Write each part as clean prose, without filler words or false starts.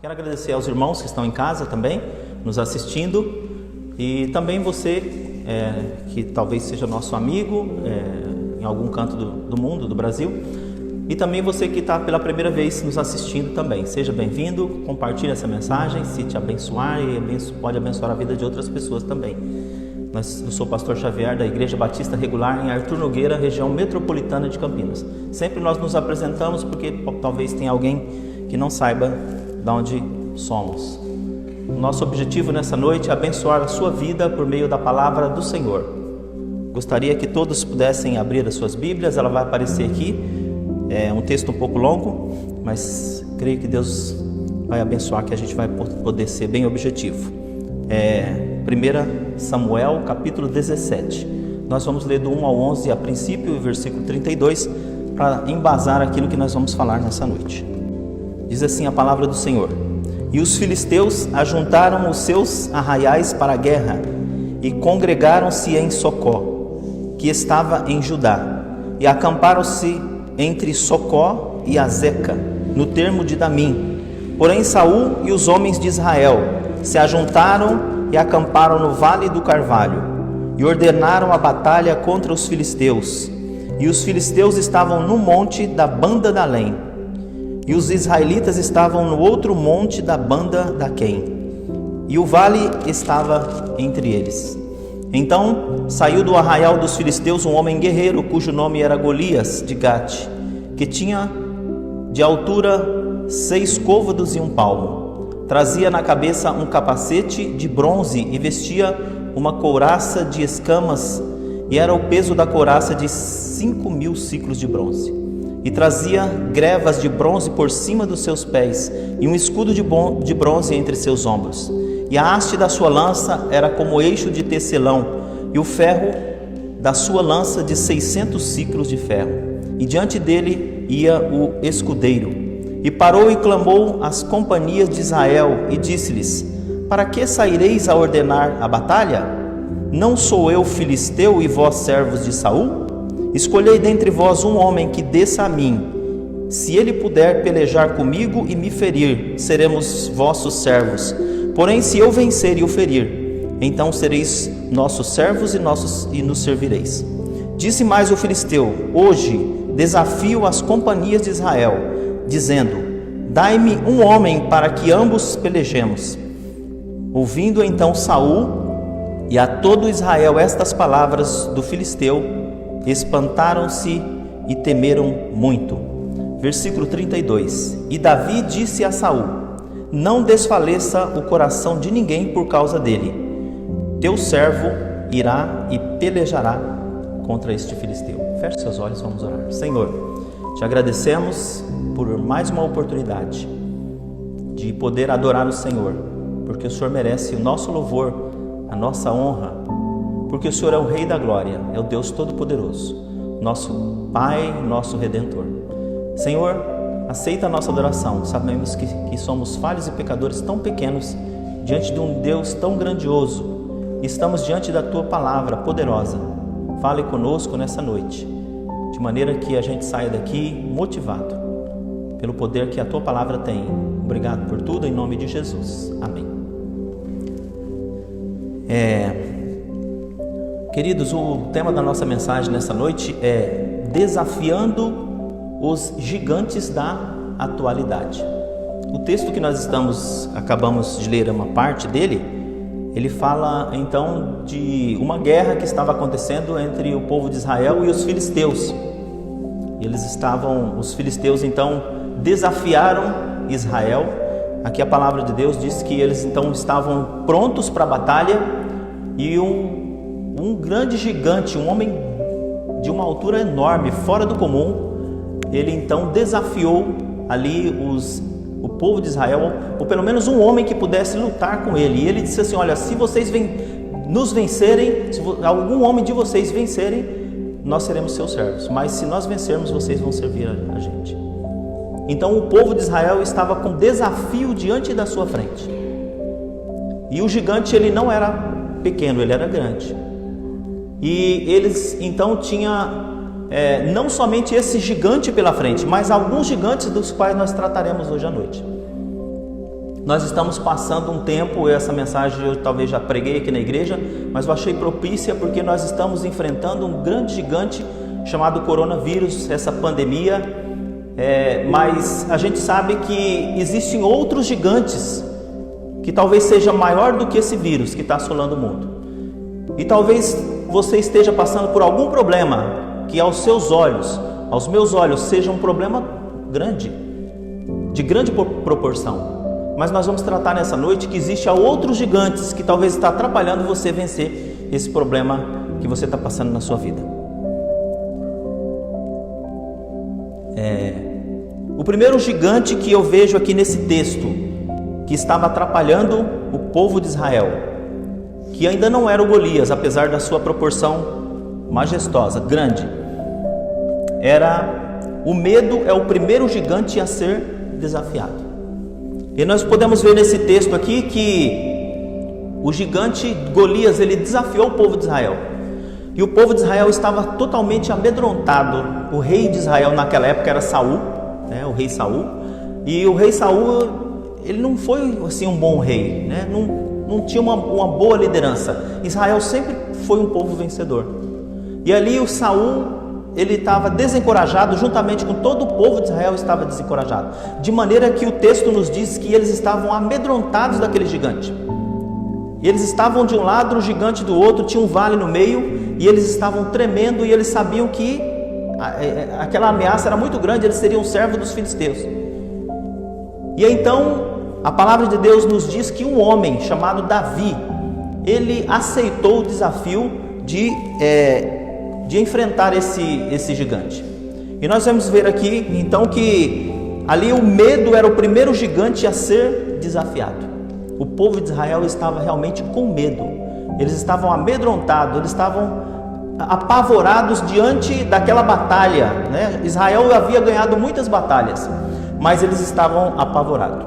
Quero agradecer aos irmãos que estão em casa também, nos assistindo, e também você que talvez seja nosso amigo em algum canto do mundo, do Brasil, e também você que está pela primeira vez nos assistindo também. Seja bem-vindo, compartilhe essa mensagem, se te abençoar e pode abençoar a vida de outras pessoas também. Eu sou o pastor Xavier da Igreja Batista Regular em Arthur Nogueira, região metropolitana de Campinas. Sempre nós nos apresentamos porque talvez tenha alguém que não saiba de onde somos. O nosso objetivo nessa noite é abençoar a sua vida por meio da palavra do Senhor. Gostaria que todos pudessem abrir as suas Bíblias, ela vai aparecer aqui. É um texto um pouco longo, mas creio que Deus vai abençoar, que a gente vai poder ser bem objetivo. 1 Samuel, capítulo 17. Nós vamos ler do 1 ao 11 a princípio, e versículo 32, para embasar aquilo que nós vamos falar nessa noite. Diz assim a palavra do Senhor: E os filisteus ajuntaram os seus arraiais para a guerra, e congregaram-se em Socó, que estava em Judá, e acamparam-se entre Socó e Azeca, no termo de Damim. Porém Saul e os homens de Israel se ajuntaram e acamparam no vale do Carvalho, e ordenaram a batalha contra os filisteus. E os filisteus estavam no monte da banda da Além, e os israelitas estavam no outro monte da banda da Quém, e o vale estava entre eles. Então saiu do arraial dos filisteus um homem guerreiro, cujo nome era Golias de Gate, que tinha de altura 6 côvados e 1 palmo. Trazia na cabeça um capacete de bronze e vestia uma couraça de escamas, e era o peso da couraça de 5.000 siclos de bronze. E trazia grevas de bronze por cima dos seus pés, e um escudo de bronze entre seus ombros. E a haste da sua lança era como eixo de tecelão, e o ferro da sua lança de 600 siclos de ferro. E diante dele ia o escudeiro. E parou e clamou às companhias de Israel, e disse-lhes: Para que saireis a ordenar a batalha? Não sou eu filisteu e vós servos de Saul? Escolhei dentre vós um homem que desça a mim. Se ele puder pelejar comigo e me ferir, seremos vossos servos. Porém, se eu vencer e o ferir, então sereis nossos servos e nos servireis. Disse mais o filisteu: Hoje desafio as companhias de Israel, dizendo: Dai-me um homem para que ambos pelejemos. Ouvindo então Saul e a todo Israel estas palavras do filisteu, espantaram-se e temeram muito. Versículo 32. E Davi disse a Saul: Não desfaleça o coração de ninguém por causa dele. Teu servo irá e pelejará contra este filisteu. Feche seus olhos, vamos orar. Senhor, te agradecemos por mais uma oportunidade de poder adorar o Senhor, porque o Senhor merece o nosso louvor, a nossa honra, porque o Senhor é o Rei da Glória, é o Deus Todo-Poderoso, nosso Pai, nosso Redentor. Senhor, aceita a nossa adoração. Sabemos que somos falhos e pecadores tão pequenos diante de um Deus tão grandioso. Estamos diante da Tua Palavra poderosa. Fale conosco nessa noite, de maneira que a gente saia daqui motivado pelo poder que a Tua Palavra tem. Obrigado por tudo, em nome de Jesus. Amém. Queridos, o tema da nossa mensagem nessa noite é desafiando os gigantes da atualidade. O texto que nós acabamos de ler, uma parte dele, ele fala então de uma guerra que estava acontecendo entre o povo de Israel e os filisteus. Os filisteus então desafiaram Israel. Aqui a palavra de Deus diz que eles então estavam prontos para a batalha, e um grande gigante, um homem de uma altura enorme, fora do comum, ele então desafiou ali o povo de Israel, ou pelo menos um homem que pudesse lutar com ele. E ele disse assim: olha, se vocês nos vencerem, se algum homem de vocês vencerem, nós seremos seus servos, mas se nós vencermos, vocês vão servir a gente. Então o povo de Israel estava com desafio diante da sua frente, e o gigante, ele não era pequeno, ele era grande. E eles então tinham não somente esse gigante pela frente, mas alguns gigantes dos quais nós trataremos hoje à noite. Nós estamos passando um tempo, essa mensagem eu talvez já preguei aqui na igreja, mas eu achei propícia porque nós estamos enfrentando um grande gigante chamado coronavírus, essa pandemia, mas a gente sabe que existem outros gigantes que talvez seja maior do que esse vírus que está assolando o mundo. E talvez você esteja passando por algum problema que aos seus olhos, aos meus olhos, seja um problema grande, de grande proporção. Mas nós vamos tratar nessa noite que existem outros gigantes que talvez está atrapalhando você vencer esse problema que você está passando na sua vida. O primeiro gigante que eu vejo aqui nesse texto, que estava atrapalhando o povo de Israel, que ainda não era o Golias, apesar da sua proporção majestosa, grande, era o medo. É o primeiro gigante a ser desafiado. E nós podemos ver nesse texto aqui que o gigante Golias, ele desafiou o povo de Israel. E o povo de Israel estava totalmente amedrontado. O rei de Israel naquela época era Saul, né? O rei Saul. E o rei Saul, ele não foi assim um bom rei, né? Não tinha uma boa liderança. Israel sempre foi um povo vencedor. E ali o Saul, ele estava desencorajado, juntamente com todo o povo de Israel estava desencorajado, de maneira que o texto nos diz que eles estavam amedrontados daquele gigante. E eles estavam de um lado, o gigante do outro, tinha um vale no meio, e eles estavam tremendo, e eles sabiam que aquela ameaça era muito grande, eles seriam servos dos filisteus. E então a palavra de Deus nos diz que um homem chamado Davi, ele aceitou o desafio de enfrentar esse gigante. E nós vamos ver aqui então que ali o medo era o primeiro gigante a ser desafiado. O povo de Israel estava realmente com medo, eles estavam amedrontados, eles estavam apavorados diante daquela batalha, né? Israel havia ganhado muitas batalhas, mas eles estavam apavorados.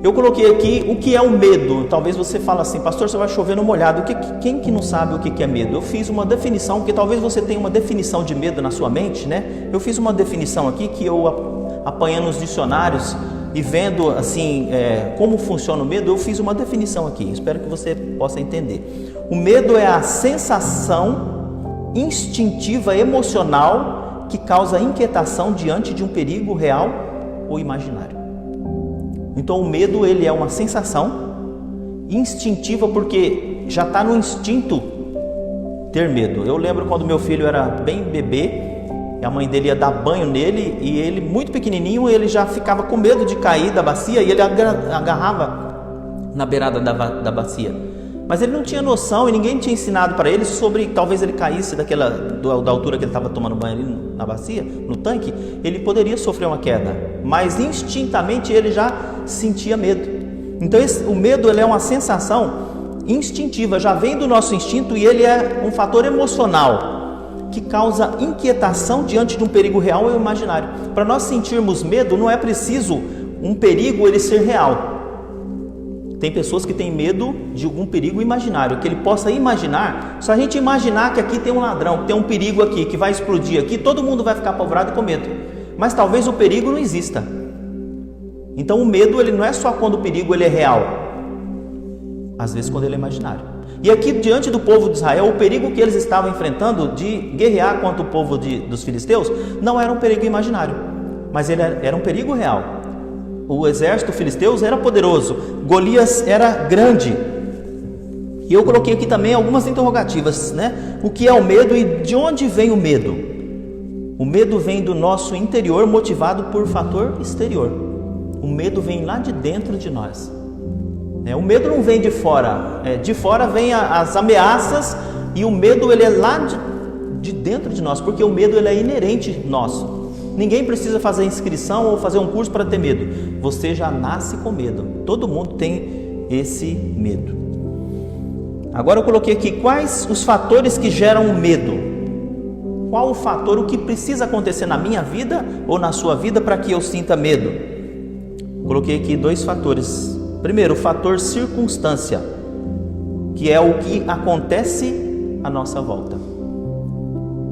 Eu coloquei aqui o que é o medo. Talvez você fale assim: pastor, você vai chover no molhado. Quem que não sabe o que é medo? Eu fiz uma definição, porque talvez você tenha uma definição de medo na sua mente, né? Eu fiz uma definição aqui que eu apanhando nos dicionários e vendo assim como funciona o medo, eu fiz uma definição aqui. Espero que você possa entender. O medo é a sensação instintiva, emocional, que causa inquietação diante de um perigo real ou imaginário. Então o medo, ele é uma sensação instintiva, porque já está no instinto ter medo. Eu lembro quando meu filho era bem bebê, a mãe dele ia dar banho nele, e ele muito pequenininho, ele já ficava com medo de cair da bacia, e ele agarrava na beirada da bacia. Mas ele não tinha noção, e ninguém tinha ensinado para ele sobre, talvez ele caísse da altura que ele estava tomando banho ali na bacia, no tanque, ele poderia sofrer uma queda, mas instintamente ele já sentia medo. Então o medo, ele é uma sensação instintiva, já vem do nosso instinto, e ele é um fator emocional que causa inquietação diante de um perigo real ou imaginário. Para nós sentirmos medo, não é preciso um perigo ele ser real. Tem pessoas que têm medo de algum perigo imaginário, que ele possa imaginar. Se a gente imaginar que aqui tem um ladrão, que tem um perigo aqui, que vai explodir aqui, todo mundo vai ficar apavorado e com medo. Mas talvez o perigo não exista. Então o medo, ele não é só quando o perigo ele é real, às vezes quando ele é imaginário. E aqui diante do povo de Israel, o perigo que eles estavam enfrentando de guerrear contra o povo dos filisteus, não era um perigo imaginário, mas ele era um perigo real. O exército filisteu era poderoso, Golias era grande. E eu coloquei aqui também algumas interrogativas, né? O que é o medo e de onde vem o medo? O medo vem do nosso interior, motivado por fator exterior. O medo vem lá de dentro de nós. O medo não vem de fora. De fora vem as ameaças, e o medo, ele é lá de dentro de nós, porque o medo, ele é inerente nosso. Ninguém precisa fazer inscrição ou fazer um curso para ter medo. Você já nasce com medo. Todo mundo tem esse medo. Agora eu coloquei aqui quais os fatores que geram o medo. Qual o fator, o que precisa acontecer na minha vida ou na sua vida para que eu sinta medo? Coloquei aqui 2 fatores. Primeiro, o fator circunstância, que é o que acontece à nossa volta.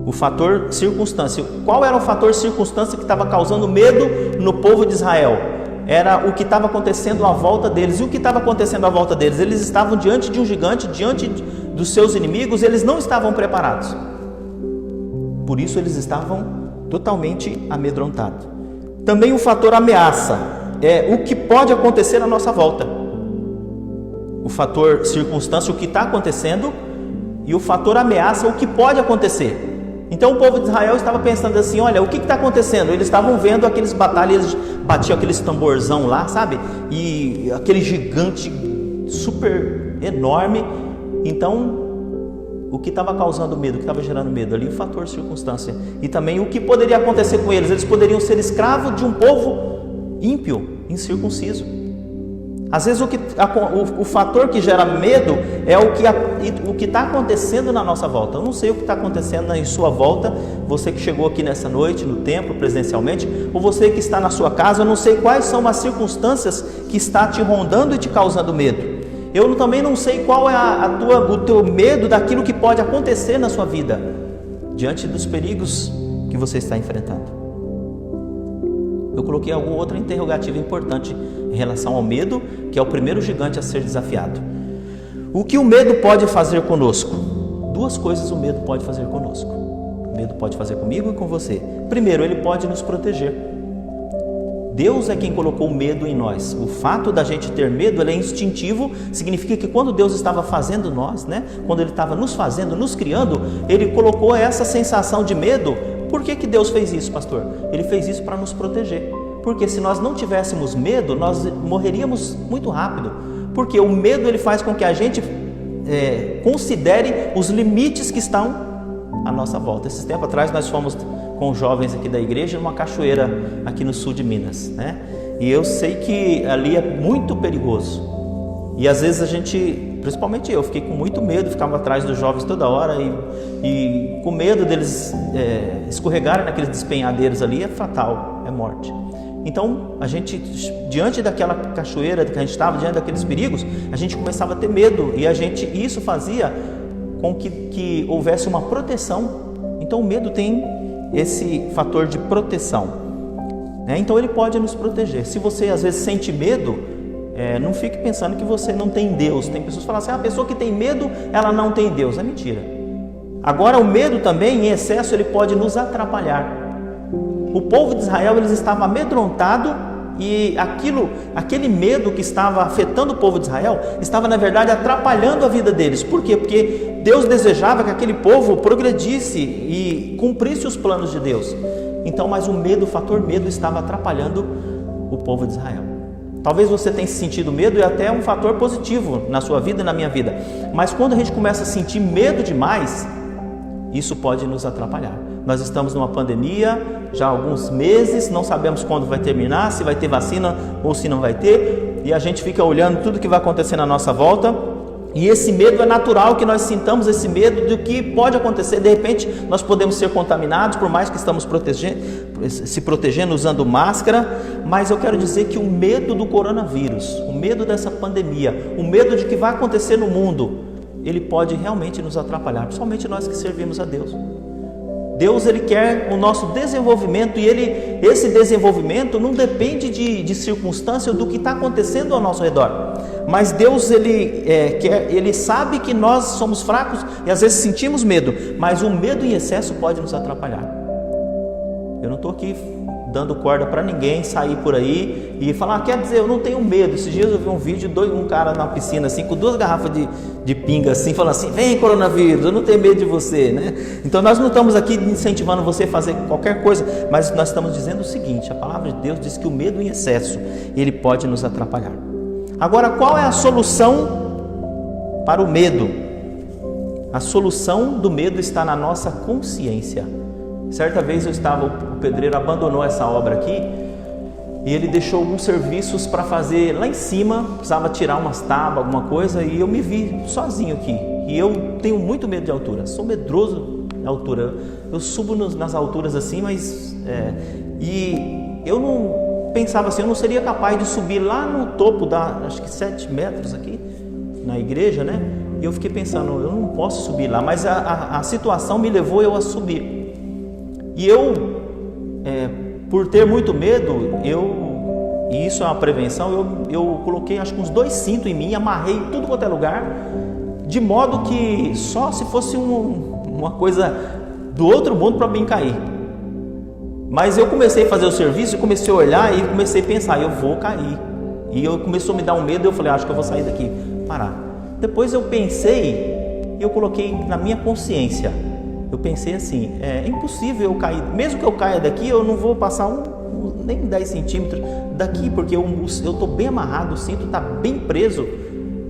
O fator circunstância. Qual era o fator circunstância que estava causando medo no povo de Israel? era o que estava acontecendo à volta deles. E o que estava acontecendo à volta deles? Eles estavam diante de um gigante, diante dos seus inimigos, eles não estavam preparados. Por isso eles estavam totalmente amedrontados. Também o fator ameaça é o que pode acontecer à nossa volta. O fator circunstância, o que está acontecendo, e o fator ameaça, o que pode acontecer. Então o povo de Israel estava pensando assim, olha, o que está acontecendo? Eles estavam vendo aqueles batalhas, eles batiam aqueles tamborzão lá, sabe? E aquele gigante super enorme. Então, o que estava causando medo, o que estava gerando medo ali? O fator circunstância. E também o que poderia acontecer com eles? Eles poderiam ser escravos de um povo ímpio, incircunciso. Às vezes o fator que gera medo é o que está acontecendo na nossa volta. Eu não sei o que está acontecendo em sua volta, você que chegou aqui nessa noite no templo presencialmente, ou você que está na sua casa, eu não sei quais são as circunstâncias que está te rondando e te causando medo. Eu também não sei qual é o teu medo daquilo que pode acontecer na sua vida, diante dos perigos que você está enfrentando. Eu coloquei alguma outra interrogativa importante em relação ao medo, que é o primeiro gigante a ser desafiado. O que o medo pode fazer conosco? Duas coisas o medo pode fazer conosco. O medo pode fazer comigo e com você. Primeiro, ele pode nos proteger. Deus é quem colocou o medo em nós. O fato da gente ter medo, ele é instintivo, significa que quando Deus estava fazendo nós, quando Ele estava nos fazendo, nos criando, Ele colocou essa sensação de medo. Por que Deus fez isso, pastor? Ele fez isso para nos proteger. Porque se nós não tivéssemos medo, nós morreríamos muito rápido. Porque o medo ele faz com que a gente considere os limites que estão à nossa volta. Esses tempos atrás nós fomos com os jovens aqui da igreja numa cachoeira aqui no sul de Minas, E eu sei que ali é muito perigoso. E às vezes a gente, principalmente eu, fiquei com muito medo, ficava atrás dos jovens toda hora e com medo deles escorregarem naqueles despenhadeiros ali, é fatal, é morte. Então a gente, diante daquela cachoeira que a gente estava, diante daqueles perigos, a gente começava a ter medo e isso fazia com que houvesse uma proteção. Então o medo tem esse fator de proteção, Então ele pode nos proteger. Se você às vezes sente medo, não fique pensando que você não tem Deus. Tem pessoas que falam assim, a pessoa que tem medo, ela não tem Deus. É mentira. Agora o medo também, em excesso, ele pode nos atrapalhar. O povo de Israel, eles estavam amedrontados e aquele medo que estava afetando o povo de Israel, estava na verdade atrapalhando a vida deles. Por quê? Porque Deus desejava que aquele povo progredisse e cumprisse os planos de Deus. Então, mas o fator medo estava atrapalhando o povo de Israel. Talvez você tenha sentido medo e até um fator positivo na sua vida e na minha vida. Mas quando a gente começa a sentir medo demais, isso pode nos atrapalhar. Nós estamos numa pandemia já há alguns meses, não sabemos quando vai terminar, se vai ter vacina ou se não vai ter, e a gente fica olhando tudo que vai acontecer na nossa volta, e esse medo é natural que nós sintamos esse medo do que pode acontecer. De repente nós podemos ser contaminados, por mais que estamos se protegendo usando máscara, mas eu quero dizer que o medo do coronavírus, o medo dessa pandemia, o medo de que vai acontecer no mundo, ele pode realmente nos atrapalhar, principalmente nós que servimos a Deus. Deus ele quer o nosso desenvolvimento e esse desenvolvimento não depende de circunstância ou do que está acontecendo ao nosso redor. Mas Deus ele sabe que nós somos fracos e às vezes sentimos medo, mas o medo em excesso pode nos atrapalhar. Eu não estou aqui dando corda para ninguém sair por aí e falar, quer dizer, eu não tenho medo. Esses dias eu vi um vídeo de um cara na piscina assim, com 2 garrafas de pinga assim, falando assim, vem coronavírus, eu não tenho medo de você, Então nós não estamos aqui incentivando você a fazer qualquer coisa, mas nós estamos dizendo o seguinte, a palavra de Deus diz que o medo em excesso, ele pode nos atrapalhar. Agora, qual é a solução para o medo? A solução do medo está na nossa consciência. Certa vez o pedreiro abandonou essa obra aqui e ele deixou alguns serviços para fazer lá em cima, precisava tirar umas tábuas, alguma coisa, e eu me vi sozinho aqui. E eu tenho muito medo de altura, sou medroso de altura. Eu subo nas alturas assim, mas e eu não pensava assim, eu não seria capaz de subir lá no topo acho que 7 metros aqui na igreja, E eu fiquei pensando, eu não posso subir lá, mas a situação me levou eu a subir. E eu, por ter muito medo, eu e isso é uma prevenção, eu coloquei acho que uns 2 cintos em mim, amarrei tudo quanto é lugar, de modo que só se fosse uma coisa do outro mundo para mim cair. Mas eu comecei a fazer o serviço e comecei a olhar e comecei a pensar, eu vou cair. E começou a me dar um medo, eu falei, acho que eu vou sair daqui, parar. Depois eu pensei e eu coloquei na minha consciência, eu pensei assim, é impossível eu cair, mesmo que eu caia daqui, eu não vou passar nem 10 centímetros daqui, porque eu estou bem amarrado, o cinto está bem preso.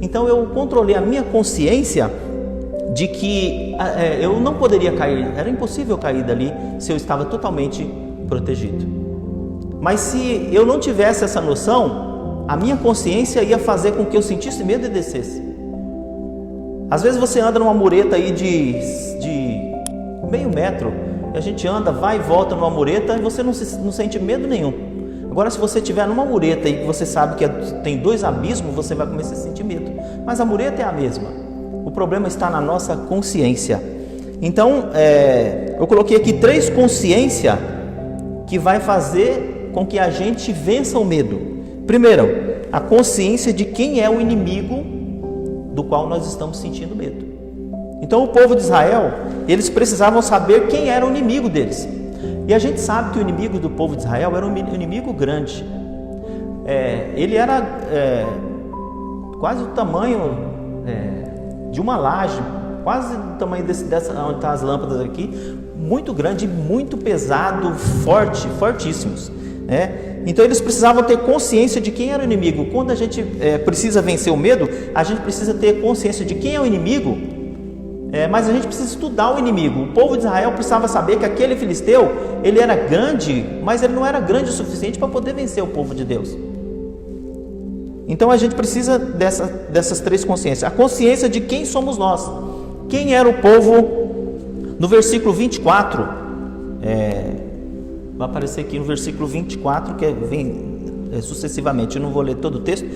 Então eu controlei a minha consciência de que eu não poderia cair, era impossível cair dali se eu estava totalmente protegido. Mas se eu não tivesse essa noção, a minha consciência ia fazer com que eu sentisse medo e descesse. Às vezes você anda numa mureta aí de meio metro, e a gente anda, vai e volta numa mureta e você não sente medo nenhum. Agora, se você estiver numa mureta e você sabe que tem 2 abismos, você vai começar a sentir medo. Mas a mureta é a mesma. O problema está na nossa consciência. Então, eu coloquei aqui 3 consciências que vai fazer com que a gente vença o medo. Primeiro, a consciência de quem é o inimigo do qual nós estamos sentindo medo. Então o povo de Israel, eles precisavam saber quem era o inimigo deles. E a gente sabe que o inimigo do povo de Israel era um inimigo grande. Ele era quase o tamanho de uma laje, quase o tamanho dessa onde estão as lâmpadas aqui, muito grande, muito pesado, fortíssimos. Então eles precisavam ter consciência de quem era o inimigo. Quando a gente precisa vencer o medo, a gente precisa ter consciência de quem é o inimigo. Mas a gente precisa estudar o inimigo. O povo de Israel precisava saber que aquele filisteu, ele era grande, mas ele não era grande o suficiente para poder vencer o povo de Deus. Então a gente precisa dessas 3 consciências. A consciência de quem somos nós. Quem era o povo? No versículo 24, vai aparecer aqui no versículo 24, que vem sucessivamente, eu não vou ler todo o texto.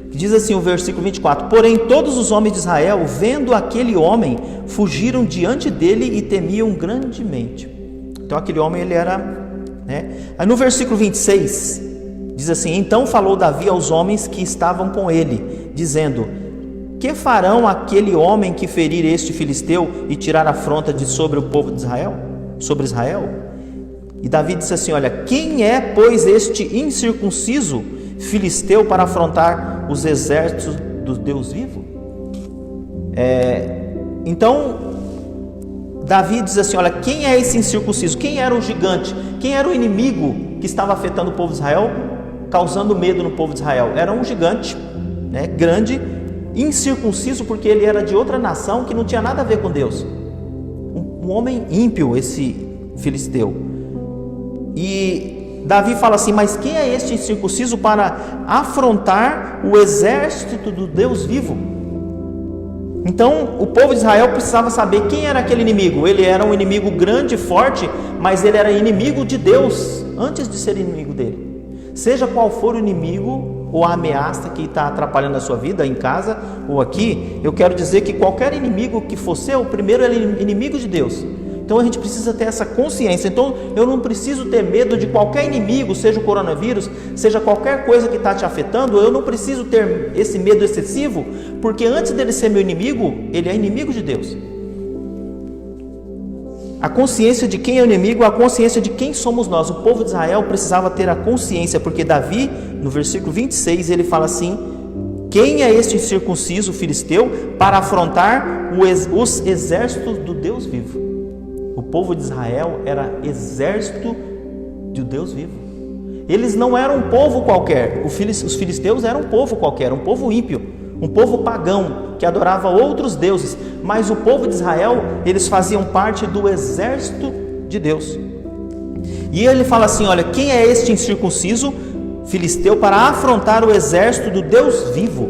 Diz assim o versículo 24: porém todos os homens de Israel, vendo aquele homem, fugiram diante dele e temiam grandemente. Então aquele homem, ele era... Aí no versículo 26, diz assim: então falou Davi aos homens que estavam com ele, dizendo: que farão aquele homem que ferir este filisteu e tirar a afronta de sobre o povo de Israel? Sobre Israel? E Davi disse assim: olha, quem é, pois, este incircunciso filisteu para afrontar os exércitos do Deus vivo? Então Davi diz assim: olha, quem é esse incircunciso? Quem era o gigante? Quem era o inimigo que estava afetando o povo de Israel, causando medo no povo de Israel? Era um gigante, grande, incircunciso, porque ele era de outra nação que não tinha nada a ver com Deus. Um homem ímpio, esse filisteu. E Davi fala assim: mas quem é este incircunciso para afrontar o exército do Deus vivo? Então o povo de Israel precisava saber quem era aquele inimigo. Ele era um inimigo grande e forte, mas ele era inimigo de Deus antes de ser inimigo dele. Seja qual for o inimigo ou a ameaça que está atrapalhando a sua vida, em casa ou aqui, eu quero dizer que qualquer inimigo que for seu, primeiro ele é inimigo de Deus. Então a gente precisa ter essa consciência. Então eu não preciso ter medo de qualquer inimigo, seja o coronavírus, seja qualquer coisa que está te afetando. Eu não preciso ter esse medo excessivo, porque antes dele ser meu inimigo, ele é inimigo de Deus. A consciência de quem é o inimigo, a consciência de quem somos nós. O povo de Israel precisava ter a consciência, porque Davi, no versículo 26, ele fala assim: quem é este incircunciso filisteu para afrontar os exércitos do Deus vivo? O povo de Israel era exército de Deus vivo. Eles não eram um povo qualquer. Os filisteus eram um povo qualquer, um povo ímpio, um povo pagão que adorava outros deuses. Mas o povo de Israel, eles faziam parte do exército de Deus. E ele fala assim: olha, quem é este incircunciso filisteu para afrontar o exército do Deus vivo?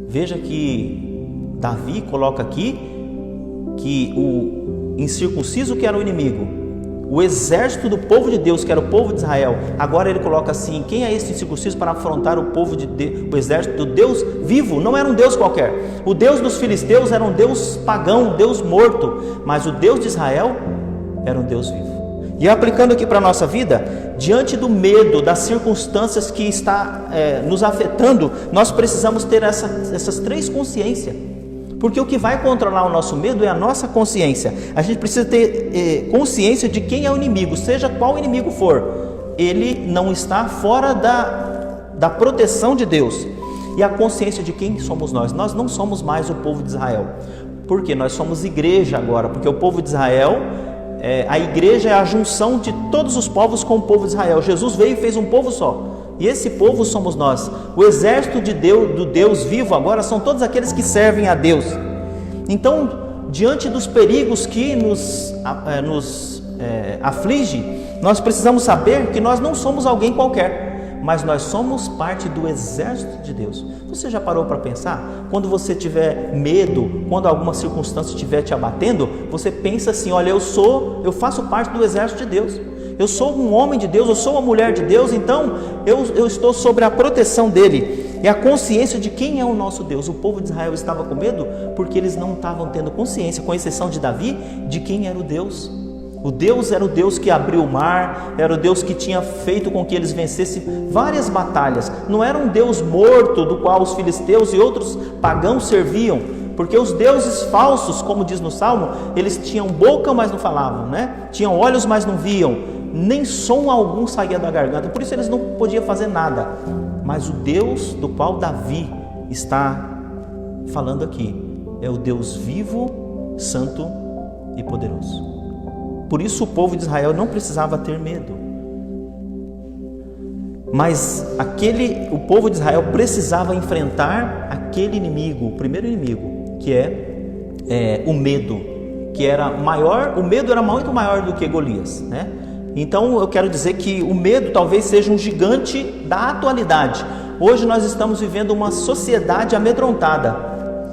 Veja que Davi coloca aqui que o incircunciso, que era o inimigo, o exército do povo de Deus, que era o povo de Israel, agora ele coloca assim: quem é esse incircunciso para afrontar o exército do Deus vivo? Não era um Deus qualquer. O Deus dos filisteus era um Deus pagão, um Deus morto, mas o Deus de Israel era um Deus vivo. E aplicando aqui para a nossa vida, diante do medo, das circunstâncias que está nos afetando, nós precisamos ter essas três consciências. Porque o que vai controlar o nosso medo é a nossa consciência. A gente precisa ter consciência de quem é o inimigo, seja qual inimigo for. Ele não está fora da proteção de Deus. E a consciência de quem somos nós. Nós não somos mais o povo de Israel. Por quê? Nós somos igreja agora. Porque o povo de Israel, a igreja é a junção de todos os povos com o povo de Israel. Jesus veio e fez um povo só. E esse povo somos nós. O exército de Deus, do Deus vivo agora, são todos aqueles que servem a Deus. Então, diante dos perigos que nos aflige, nós precisamos saber que nós não somos alguém qualquer, mas nós somos parte do exército de Deus. Você já parou para pensar? Quando você tiver medo, quando alguma circunstância estiver te abatendo, você pensa assim: olha, eu faço parte do exército de Deus. Eu sou um homem de Deus, eu sou uma mulher de Deus, então eu estou sob a proteção dele. E a consciência de quem é o nosso Deus. O povo de Israel estava com medo porque eles não estavam tendo consciência, com exceção de Davi, de quem era o Deus. O Deus era o Deus que abriu o mar, era o Deus que tinha feito com que eles vencessem várias batalhas. Não era um Deus morto do qual os filisteus e outros pagãos serviam, porque os deuses falsos, como diz no Salmo, eles tinham boca, mas não falavam, né? Tinham olhos, mas não viam, nem som algum saía da garganta, por isso eles não podiam fazer nada. Mas o Deus do qual Davi está falando aqui é o Deus vivo, santo e poderoso. Por isso o povo de Israel não precisava ter medo. Mas o povo de Israel precisava enfrentar aquele inimigo, o primeiro inimigo, que é o medo, que era maior. O medo era muito maior do que Golias, né? Então eu quero dizer que o medo talvez seja um gigante da atualidade. Hoje nós estamos vivendo uma sociedade amedrontada,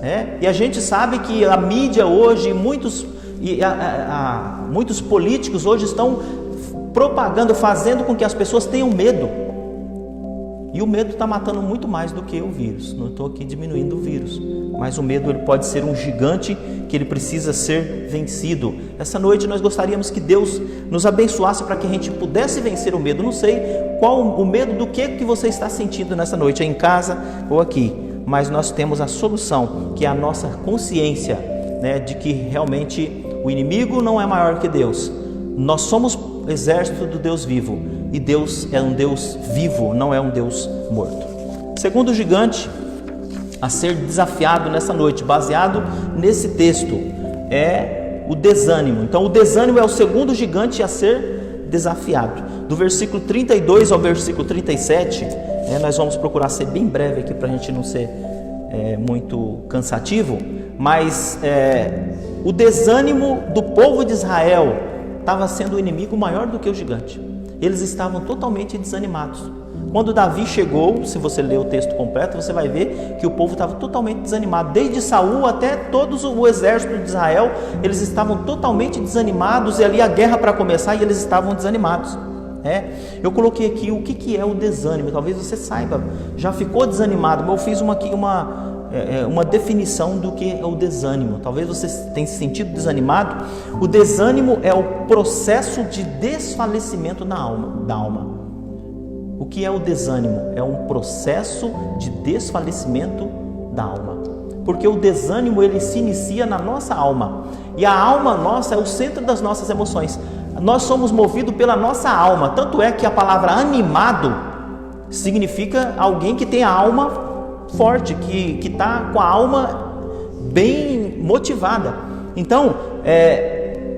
né? E a gente sabe que a mídia hoje, muitos políticos hoje estão propagando, fazendo com que as pessoas tenham medo. E o medo está matando muito mais do que o vírus. Não estou aqui diminuindo o vírus, mas o medo ele pode ser um gigante que ele precisa ser vencido. Essa noite nós gostaríamos que Deus nos abençoasse para que a gente pudesse vencer o medo. Não sei qual o medo do que você está sentindo nessa noite, em casa ou aqui, mas nós temos a solução, que é a nossa consciência, né, de que realmente o inimigo não é maior que Deus. Nós somos exército do Deus vivo, e Deus é um Deus vivo, não é um Deus morto. Segundo gigante a ser desafiado nessa noite, baseado nesse texto, é o desânimo. Então o desânimo é o segundo gigante a ser desafiado. Do versículo 32 ao versículo 37, nós vamos procurar ser bem breve aqui para a gente não ser muito cansativo, mas o desânimo do povo de Israel estava sendo o inimigo maior do que o gigante. Eles estavam totalmente desanimados. Quando Davi chegou, se você ler o texto completo, você vai ver que o povo estava totalmente desanimado. Desde Saul até todo o exército de Israel, eles estavam totalmente desanimados, e ali a guerra para começar, e eles estavam desanimados. Eu coloquei aqui o que é o desânimo. Talvez você saiba, já ficou desanimado, mas eu fiz uma definição do que é o desânimo. Talvez você tenha se sentido desanimado. O desânimo é o processo de desfalecimento da alma. O que é o desânimo? É um processo de desfalecimento da alma. Porque o desânimo ele se inicia na nossa alma. E a alma nossa é o centro das nossas emoções. Nós somos movidos pela nossa alma. Tanto é que a palavra animado significa alguém que tem a alma forte, que está com a alma bem motivada. Então,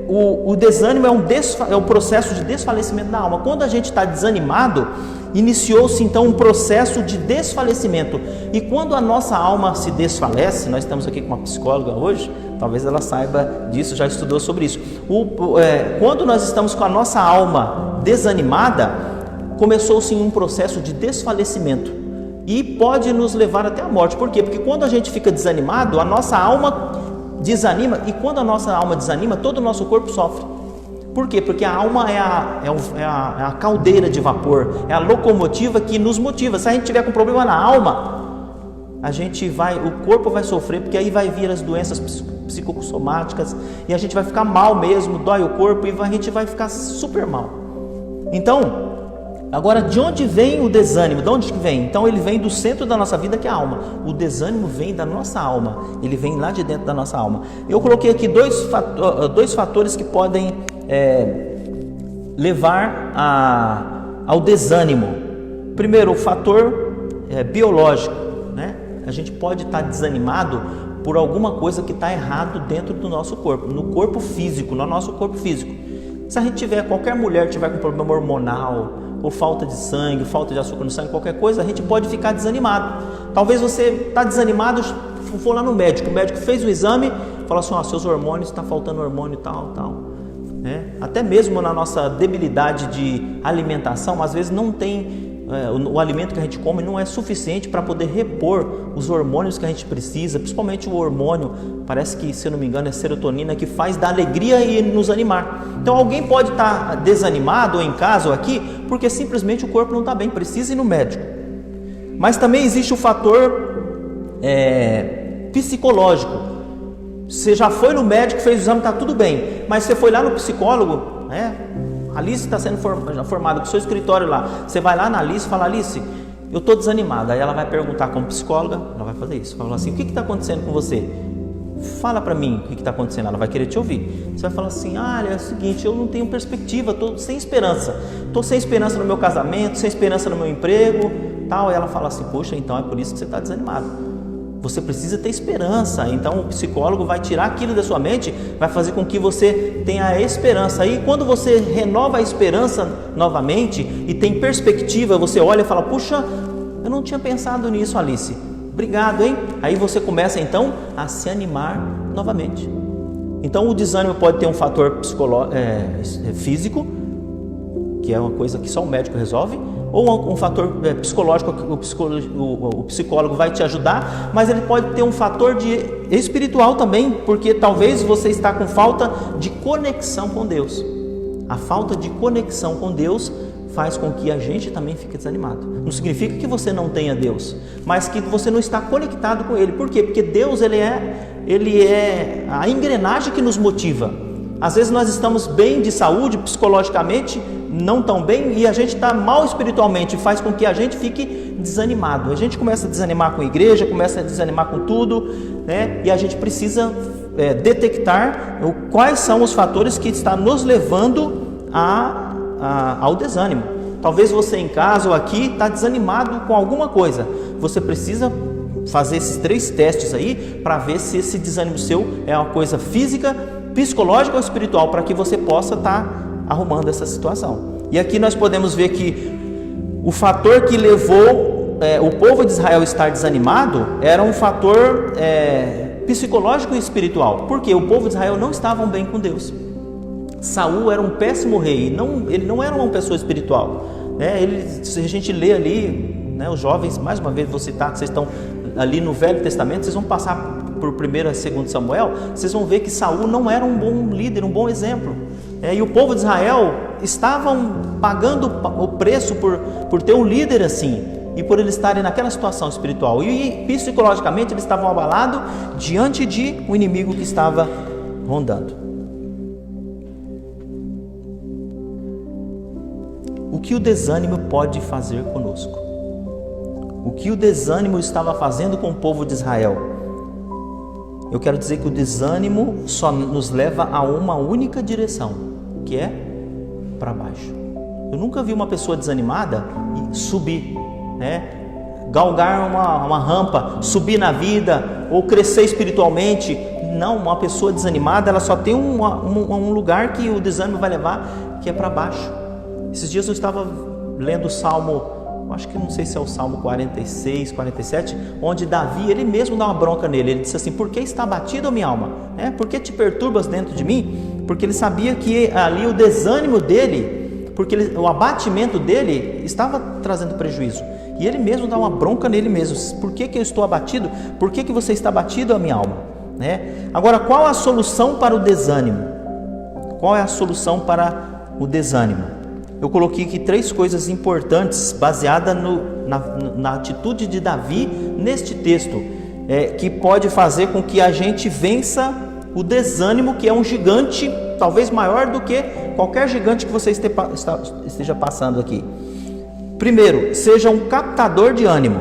o desânimo é um processo de desfalecimento da alma. Quando a gente está desanimado, iniciou-se então um processo de desfalecimento. E quando a nossa alma se desfalece, nós estamos aqui com uma psicóloga hoje, talvez ela saiba disso, já estudou sobre isso. Quando nós estamos com a nossa alma desanimada, começou-se um processo de desfalecimento. E pode nos levar até a morte. Por quê? Porque quando a gente fica desanimado, a nossa alma desanima. E quando a nossa alma desanima, todo o nosso corpo sofre. Por quê? Porque a alma é a caldeira de vapor, é a locomotiva que nos motiva. Se a gente tiver com problema na alma, o corpo vai sofrer, porque aí vai vir as doenças psicossomáticas, e a gente vai ficar mal mesmo, dói o corpo e a gente vai ficar super mal. Então, agora, de onde vem o desânimo? De onde que vem? Então ele vem do centro da nossa vida, que é a alma. O desânimo vem da nossa alma, ele vem lá de dentro da nossa alma. Eu coloquei aqui dois fatores que podem levar ao desânimo. Primeiro, o fator biológico, né? A gente pode estar desanimado por alguma coisa que está errado dentro do nosso corpo, no corpo físico, no nosso corpo físico. Se a gente qualquer mulher tiver com problema hormonal, ou falta de sangue, falta de açúcar no sangue, qualquer coisa, a gente pode ficar desanimado. Talvez você está desanimado, for lá no médico, o médico fez o exame, falou assim, seus hormônios, está faltando hormônio tal. Até mesmo na nossa debilidade de alimentação, às vezes não tem, o alimento que a gente come não é suficiente para poder repor os hormônios que a gente precisa, principalmente o hormônio, parece que, se eu não me engano, é serotonina, que faz da alegria e nos animar. Então alguém pode estar desanimado, ou em casa ou aqui, porque simplesmente o corpo não está bem, precisa ir no médico. Mas também existe o fator psicológico. Você já foi no médico, fez o exame, está tudo bem, mas você foi lá no psicólogo, Alice está sendo formada com o seu escritório lá, você vai lá na Alice e fala, Alice, eu estou desanimada. Aí ela vai perguntar como psicóloga, ela vai fazer isso, fala assim, o que está acontecendo com você? Fala para mim o que está acontecendo. Ela vai querer te ouvir. Você vai falar assim, é o seguinte, eu não tenho perspectiva, estou sem esperança no meu casamento, sem esperança no meu emprego, tal. E ela fala assim, poxa, então é por isso que você está desanimado. Você precisa ter esperança. Então o psicólogo vai tirar aquilo da sua mente, vai fazer com que você tenha a esperança. Aí quando você renova a esperança novamente e tem perspectiva, você olha e fala, puxa, eu não tinha pensado nisso, Alice. Obrigado, hein? Aí você começa então a se animar novamente. Então o desânimo pode ter um fator físico, que é uma coisa que só o médico resolve, ou um fator psicológico, o psicólogo vai te ajudar, mas ele pode ter um fator espiritual também, porque talvez você está com falta de conexão com Deus. A falta de conexão com Deus faz com que a gente também fique desanimado. Não significa que você não tenha Deus, mas que você não está conectado com Ele. Por quê? Porque Deus ele é a engrenagem que nos motiva. Às vezes nós estamos bem de saúde, psicologicamente não tão bem, e a gente está mal espiritualmente, faz com que a gente fique desanimado. A gente começa a desanimar com a igreja, começa a desanimar com tudo, E a gente precisa detectar quais são os fatores que estão nos levando ao desânimo. Talvez você em casa ou aqui está desanimado com alguma coisa. Você precisa fazer esses 3 testes aí para ver se esse desânimo seu é uma coisa física, psicológica ou espiritual, para que você possa estar arrumando essa situação. E aqui nós podemos ver que o fator que levou o povo de Israel a estar desanimado era um fator psicológico e espiritual, porque o povo de Israel não estavam bem com Deus. Saul era um péssimo rei, ele não era uma pessoa espiritual, se a gente lê ali, os jovens, mais uma vez vou citar, vocês estão ali no Velho Testamento, vocês vão passar por 1 e 2 Samuel, vocês vão ver que Saul não era um bom líder, um bom exemplo, e o povo de Israel estavam pagando o preço por ter um líder assim, e por eles estarem naquela situação espiritual, e psicologicamente eles estavam abalados diante de um inimigo que estava rondando. O que o desânimo pode fazer conosco? O que o desânimo estava fazendo com o povo de Israel? Eu quero dizer que o desânimo só nos leva a uma única direção, que é para baixo. Eu nunca vi uma pessoa desanimada subir, galgar uma rampa, subir na vida ou crescer espiritualmente. Não, uma pessoa desanimada, ela só tem um lugar que o desânimo vai levar, que é para baixo. Esses dias eu estava lendo o Salmo, acho que não sei se é o Salmo 46, 47, onde Davi, ele mesmo dá uma bronca nele. Ele disse assim, por que está abatida a minha alma? Por que te perturbas dentro de mim? Porque ele sabia que ali o desânimo dele, porque o abatimento dele estava trazendo prejuízo. E ele mesmo dá uma bronca nele mesmo. Por que eu estou abatido? Por que você está abatido a minha alma? Agora, qual a solução para o desânimo? Qual é a solução para o desânimo? Eu coloquei aqui 3 coisas importantes baseadas na atitude de Davi neste texto, que pode fazer com que a gente vença o desânimo, que é um gigante, talvez maior do que qualquer gigante que você esteja passando aqui. Primeiro, seja um captador de ânimo,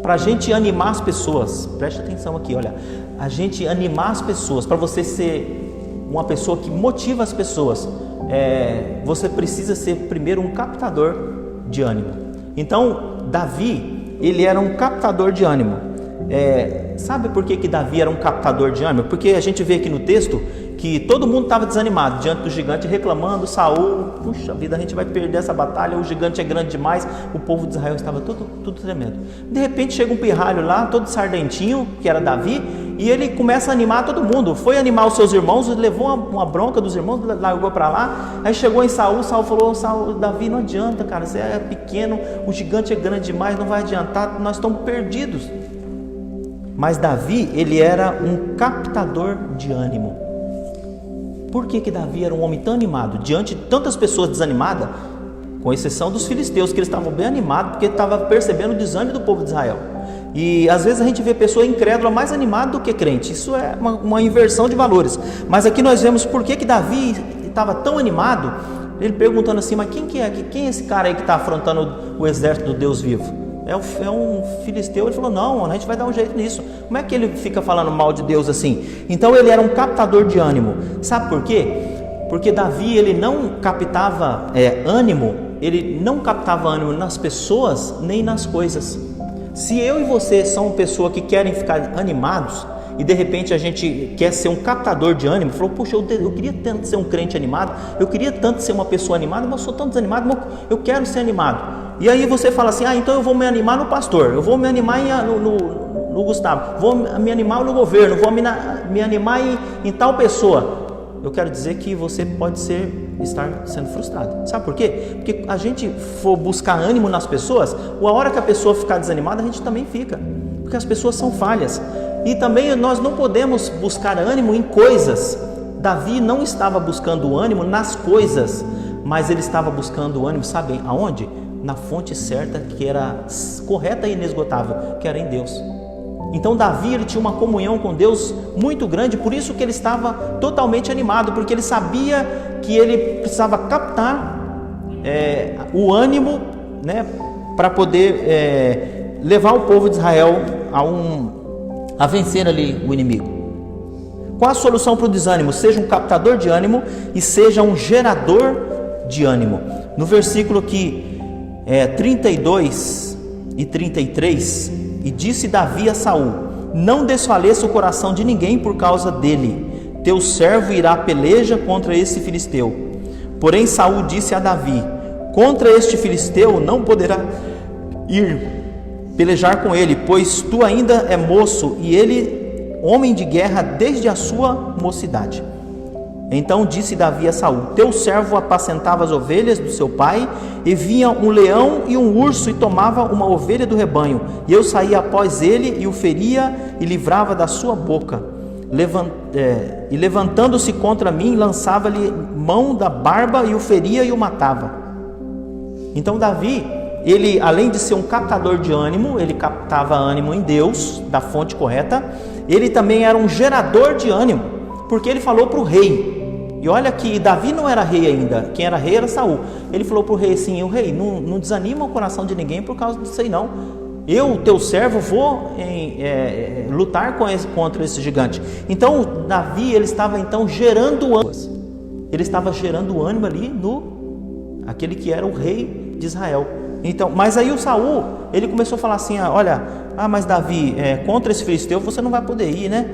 para a gente animar as pessoas. Preste atenção aqui, olha, a gente animar as pessoas, para você ser uma pessoa que motiva as pessoas, você precisa ser primeiro um captador de ânimo. Então, Davi, ele era um captador de ânimo. Sabe por que Davi era um captador de ânimo? Porque a gente vê aqui no texto que todo mundo estava desanimado diante do gigante, reclamando. Saul, puxa vida, a gente vai perder essa batalha, o gigante é grande demais. O povo de Israel estava tudo tremendo. De repente chega um pirralho lá, todo sardentinho, que era Davi, e ele começa a animar todo mundo. Foi animar os seus irmãos, levou uma bronca dos irmãos, largou para lá. Aí chegou em Saul, Saul falou: Davi, não adianta, cara, você é pequeno, o gigante é grande demais, não vai adiantar, nós estamos perdidos. Mas Davi, ele era um captador de ânimo. Por que Davi era um homem tão animado? Diante de tantas pessoas desanimadas, com exceção dos filisteus, que eles estavam bem animados, porque estavam percebendo o desânimo do povo de Israel. E às vezes a gente vê pessoa incrédula mais animada do que crente. Isso é uma inversão de valores. Mas aqui nós vemos por que Davi estava tão animado. Ele perguntando assim: mas quem é esse cara aí que está afrontando o exército do Deus vivo? É um filisteu. Ele falou: não, a gente vai dar um jeito nisso. Como é que ele fica falando mal de Deus assim? Então ele era um captador de ânimo. Sabe por quê? Porque Davi, ele não captava ânimo, ele não captava ânimo nas pessoas nem nas coisas. Se eu e você somos pessoas que querem ficar animados, e de repente a gente quer ser um captador de ânimo, falou: puxa, eu queria tanto ser um crente animado, eu queria tanto ser uma pessoa animada, mas eu sou tão desanimado, mas eu quero ser animado. E aí você fala assim: então eu vou me animar no pastor, eu vou me animar no Gustavo, vou me animar no governo, vou me animar em tal pessoa. Eu quero dizer que você pode estar sendo frustrado. Sabe por quê? Porque a gente for buscar ânimo nas pessoas, a hora que a pessoa ficar desanimada, a gente também fica, porque as pessoas são falhas. E também nós não podemos buscar ânimo em coisas. Davi não estava buscando ânimo nas coisas, mas ele estava buscando ânimo, sabem aonde? Na fonte certa, que era correta e inesgotável, que era em Deus. Então Davi, ele tinha uma comunhão com Deus muito grande, por isso que ele estava totalmente animado, porque ele sabia que ele precisava captar o ânimo, né, para poder levar o povo de Israel a vencer ali o inimigo. Qual a solução para o desânimo? Seja um captador de ânimo e seja um gerador de ânimo. No versículo aqui 32 e 33, e disse Davi a Saul: não desfaleça o coração de ninguém por causa dele, teu servo irá à peleja contra esse filisteu. Porém Saul disse a Davi: contra este filisteu não poderá ir pelejar com ele, pois tu ainda é moço e ele homem de guerra desde a sua mocidade. Então disse Davi a Saul: teu servo apacentava as ovelhas do seu pai, e vinha um leão e um urso e tomava uma ovelha do rebanho, e eu saía após ele e o feria e livrava da sua boca. E levantando-se contra mim, lançava-lhe mão da barba e o feria e o matava. Então Davi, ele, além de ser um captador de ânimo, ele captava ânimo em Deus, da fonte correta. Ele também era um gerador de ânimo, porque ele falou para o rei. E olha que Davi não era rei ainda, quem era rei era Saul. Ele falou para o rei assim: o rei, não desanima o coração de ninguém por causa disso aí não. Eu, teu servo, vou lutar contra esse gigante. Então Davi, ele estava então gerando ânimo. Ele estava gerando ânimo ali no aquele que era o rei de Israel. Então, mas aí o Saul, ele começou a falar assim: mas Davi, contra esse filisteu você não vai poder ir, né?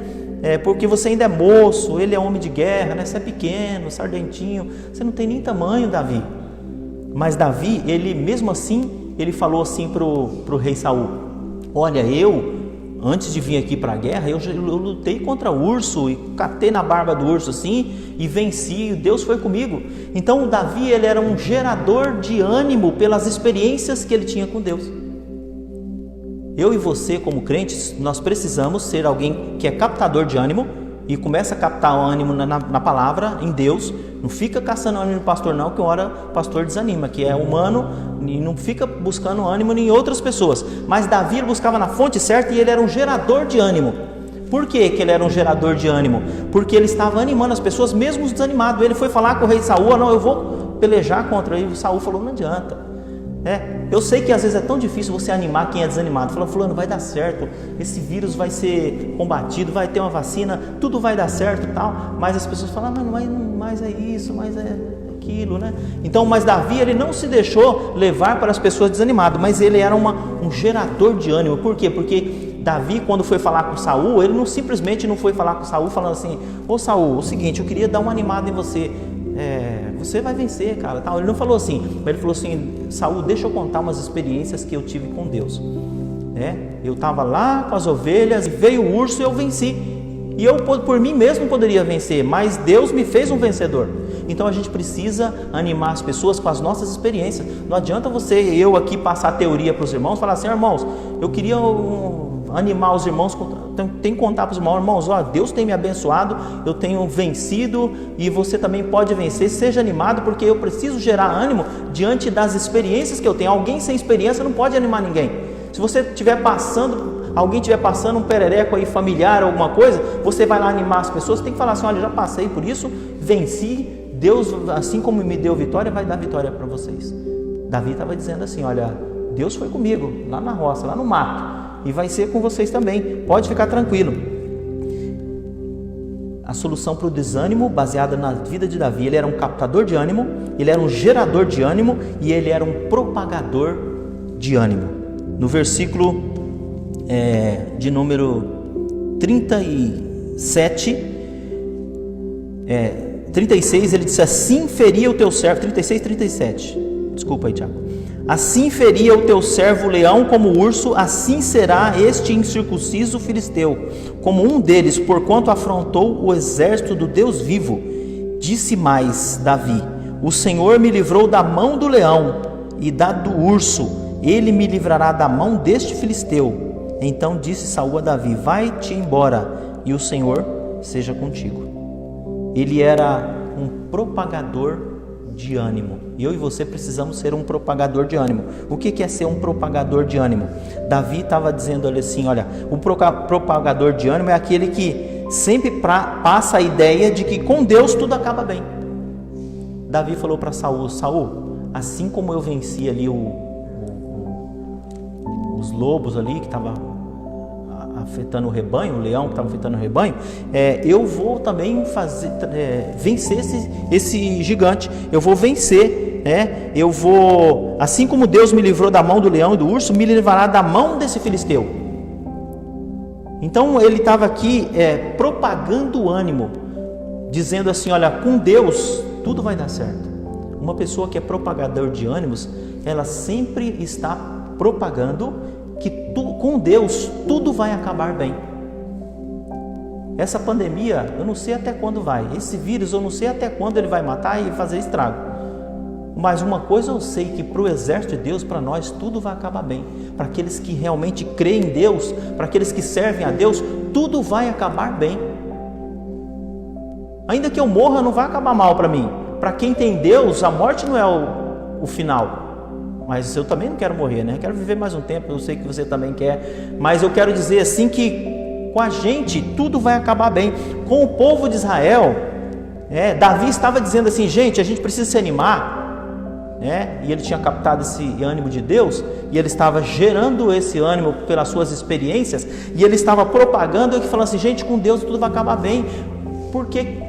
Porque você ainda é moço, ele é homem de guerra, né? Você é pequeno, sardentinho, você não tem nem tamanho, Davi. Mas Davi, ele mesmo assim, ele falou assim pro rei Saul: olha, eu, antes de vir aqui para a guerra, eu lutei contra o urso e catei na barba do urso assim e venci, Deus foi comigo. Então o Davi, ele era um gerador de ânimo pelas experiências que ele tinha com Deus. Eu e você, como crentes, nós precisamos ser alguém que é captador de ânimo e começa a captar o ânimo na palavra, em Deus. Não fica caçando ânimo no pastor não, que uma hora o pastor desanima, que é humano, e não fica buscando ânimo em outras pessoas. Mas Davi buscava na fonte certa e ele era um gerador de ânimo. Por que ele era um gerador de ânimo? Porque ele estava animando as pessoas, mesmo os desanimados. Ele foi falar com o rei Saul: não, eu vou pelejar contra ele. E Saul falou: não adianta. Eu sei que às vezes é tão difícil você animar quem é desanimado. Fala: fulano, vai dar certo, esse vírus vai ser combatido, vai ter uma vacina, tudo vai dar certo e tal. Mas as pessoas falam: mas é isso, mas é aquilo, né? Então, mas Davi, ele não se deixou levar para as pessoas desanimadas, mas ele era um gerador de ânimo. Por quê? Porque Davi, quando foi falar com Saul, ele simplesmente não foi falar com Saul falando assim: ô Saul, o seguinte, eu queria dar uma animada em você. Você vai vencer, cara, tal. Ele não falou assim, mas ele falou assim: Saul, deixa eu contar umas experiências que eu tive com Deus. Eu estava lá com as ovelhas, veio o urso e eu venci. E eu por mim mesmo poderia vencer, mas Deus me fez um vencedor. Então a gente precisa animar as pessoas com as nossas experiências. Não adianta eu aqui passar teoria para os irmãos, falar assim: irmãos, eu queria animar os irmãos, tem que contar para os irmãos: Deus tem me abençoado, eu tenho vencido e você também pode vencer. Seja animado, porque eu preciso gerar ânimo diante das experiências que eu tenho. Alguém sem experiência não pode animar ninguém. Se você alguém estiver passando um perereco aí familiar, alguma coisa, você vai lá animar as pessoas, tem que falar assim: olha, já passei por isso, venci, Deus, assim como me deu vitória, vai dar vitória para vocês. Davi estava dizendo assim: olha, Deus foi comigo, lá na roça, lá no mato, e vai ser com vocês também, pode ficar tranquilo. A solução para o desânimo, baseada na vida de Davi: ele era um captador de ânimo, ele era um gerador de ânimo e ele era um propagador de ânimo. No versículo de número 36, ele disse: assim feria o teu servo, 37, desculpa aí, Tiago. Assim feria o teu servo o leão como o urso, assim será este incircunciso filisteu, como um deles, porquanto afrontou o exército do Deus vivo. Disse mais Davi: o Senhor me livrou da mão do leão e da do urso, ele me livrará da mão deste filisteu. Então disse Saul a Davi: vai-te embora e o Senhor seja contigo. Ele era um propagador de ânimo. Eu e você precisamos ser um propagador de ânimo. O que é ser um propagador de ânimo? Davi estava dizendo ali assim: olha, o propagador de ânimo é aquele que sempre passa a ideia de que com Deus tudo acaba bem. Davi falou para Saul: Saul, assim como eu venci ali os lobos ali que estavam afetando o rebanho, o leão que estava afetando o rebanho, eu vou também vencer esse gigante, eu vou vencer, eu vou, assim como Deus me livrou da mão do leão e do urso, me livrará da mão desse filisteu. Então ele estava aqui propagando o ânimo, dizendo assim: olha, com Deus tudo vai dar certo. Uma pessoa que é propagador de ânimos, ela sempre está propagando que com Deus tudo vai acabar bem. Essa pandemia, eu não sei até quando vai. Esse vírus, eu não sei até quando ele vai matar e fazer estrago. Mas uma coisa eu sei, que para o exército de Deus, para nós, tudo vai acabar bem. Para aqueles que realmente creem em Deus, para aqueles que servem a Deus, tudo vai acabar bem. Ainda que eu morra, não vai acabar mal para mim. Para quem tem Deus, a morte não é o final. Mas eu também não quero morrer, né? Quero viver mais um tempo, eu sei que você também quer. Mas eu quero dizer assim que com a gente tudo vai acabar bem. Com o povo de Israel, Davi estava dizendo assim: gente, a gente precisa se animar, e ele tinha captado esse ânimo de Deus, e ele estava gerando esse ânimo pelas suas experiências, e ele estava propagando e falando assim: gente, com Deus tudo vai acabar bem. Por que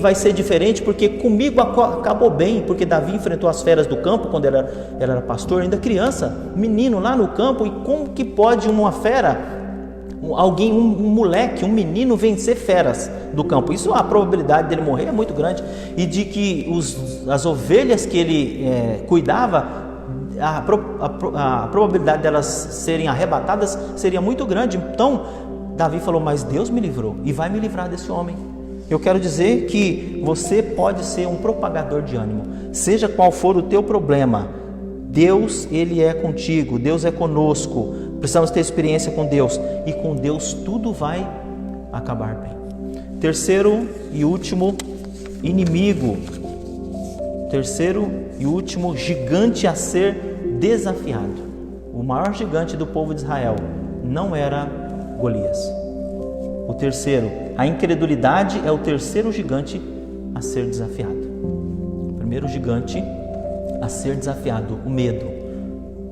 vai ser diferente? Porque comigo acabou bem. Porque Davi enfrentou as feras do campo quando ele era pastor, ainda criança, menino lá no campo. E como que pode uma fera, um moleque, um menino vencer feras do campo? Isso, a probabilidade dele morrer é muito grande, e de que as ovelhas que ele cuidava, a probabilidade delas serem arrebatadas seria muito grande. Então Davi falou: mas Deus me livrou e vai me livrar desse homem. Eu quero dizer que você pode ser um propagador de ânimo, seja qual for o teu problema. Deus, Ele é contigo, Deus é conosco. Precisamos ter experiência com Deus, e com Deus tudo vai acabar bem. Terceiro e último inimigo, terceiro e último gigante a ser desafiado. O maior gigante do povo de Israel não era Golias. O terceiro, a incredulidade é o terceiro gigante a ser desafiado. O primeiro gigante a ser desafiado, o medo.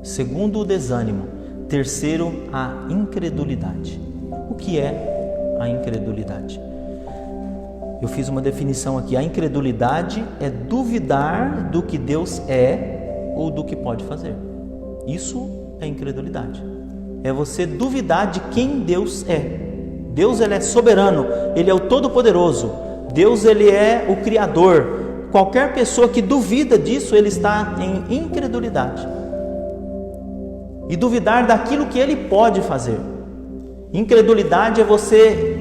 Segundo, o desânimo. Terceiro, a incredulidade. O que é a incredulidade? Eu fiz uma definição aqui. A incredulidade é duvidar do que Deus é ou do que pode fazer. Isso é incredulidade. É você duvidar de quem Deus é. Deus, ele é soberano, ele é o todo-poderoso. Deus, ele é o Criador. Qualquer pessoa que duvida disso, ele está em incredulidade. E duvidar daquilo que ele pode fazer. Incredulidade é você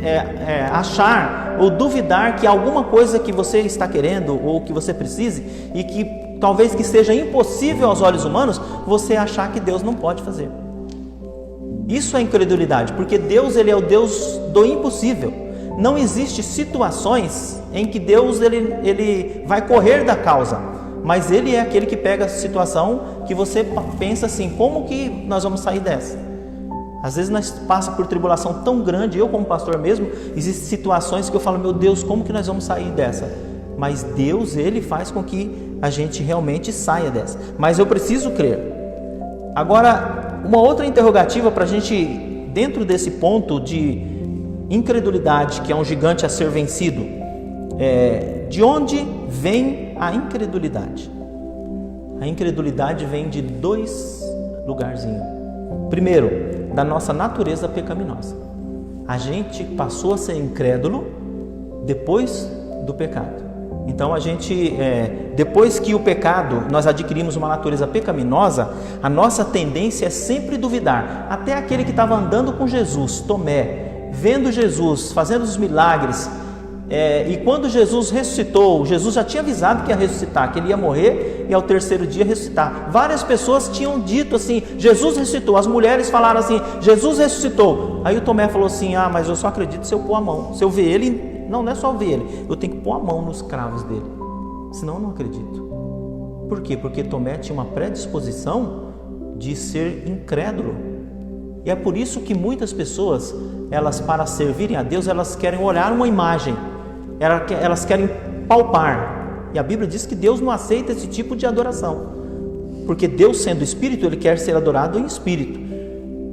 achar ou duvidar que alguma coisa que você está querendo ou que você precise e que talvez que seja impossível aos olhos humanos, você achar que Deus não pode fazer. Isso é incredulidade, porque Deus, ele é o Deus do impossível. Não existe situações em que Deus ele vai correr da causa, mas ele é aquele que pega a situação que você pensa assim, como que nós vamos sair dessa? Às vezes nós passamos por tribulação tão grande, eu como pastor mesmo, existem situações que eu falo, meu Deus, como que nós vamos sair dessa? Mas Deus, ele faz com que a gente realmente saia dessa. Mas eu preciso crer. Agora, uma outra interrogativa para a gente, dentro desse ponto de incredulidade, que é um gigante a ser vencido, de onde vem a incredulidade? A incredulidade vem de dois lugarzinhos. Primeiro, da nossa natureza pecaminosa. A gente passou a ser incrédulo depois do pecado. Então a gente, depois que o pecado, nós adquirimos uma natureza pecaminosa, a nossa tendência é sempre duvidar. Até aquele que estava andando com Jesus, Tomé, vendo Jesus, fazendo os milagres, e quando Jesus ressuscitou, Jesus já tinha avisado que ia ressuscitar, que ele ia morrer e ao terceiro dia ressuscitar. Várias pessoas tinham dito assim, Jesus ressuscitou. As mulheres falaram assim, Jesus ressuscitou. Aí o Tomé falou assim, mas eu só acredito se eu pôr a mão. Se eu ver ele, não é só ver ele, eu tenho que pôr a mão nos cravos dele, senão eu não acredito. Por quê? Porque Tomé tinha uma predisposição de ser incrédulo. E é por isso que muitas pessoas, elas para servirem a Deus, elas querem olhar uma imagem, elas querem palpar. E a Bíblia diz que Deus não aceita esse tipo de adoração, porque Deus, sendo Espírito, ele quer ser adorado em Espírito.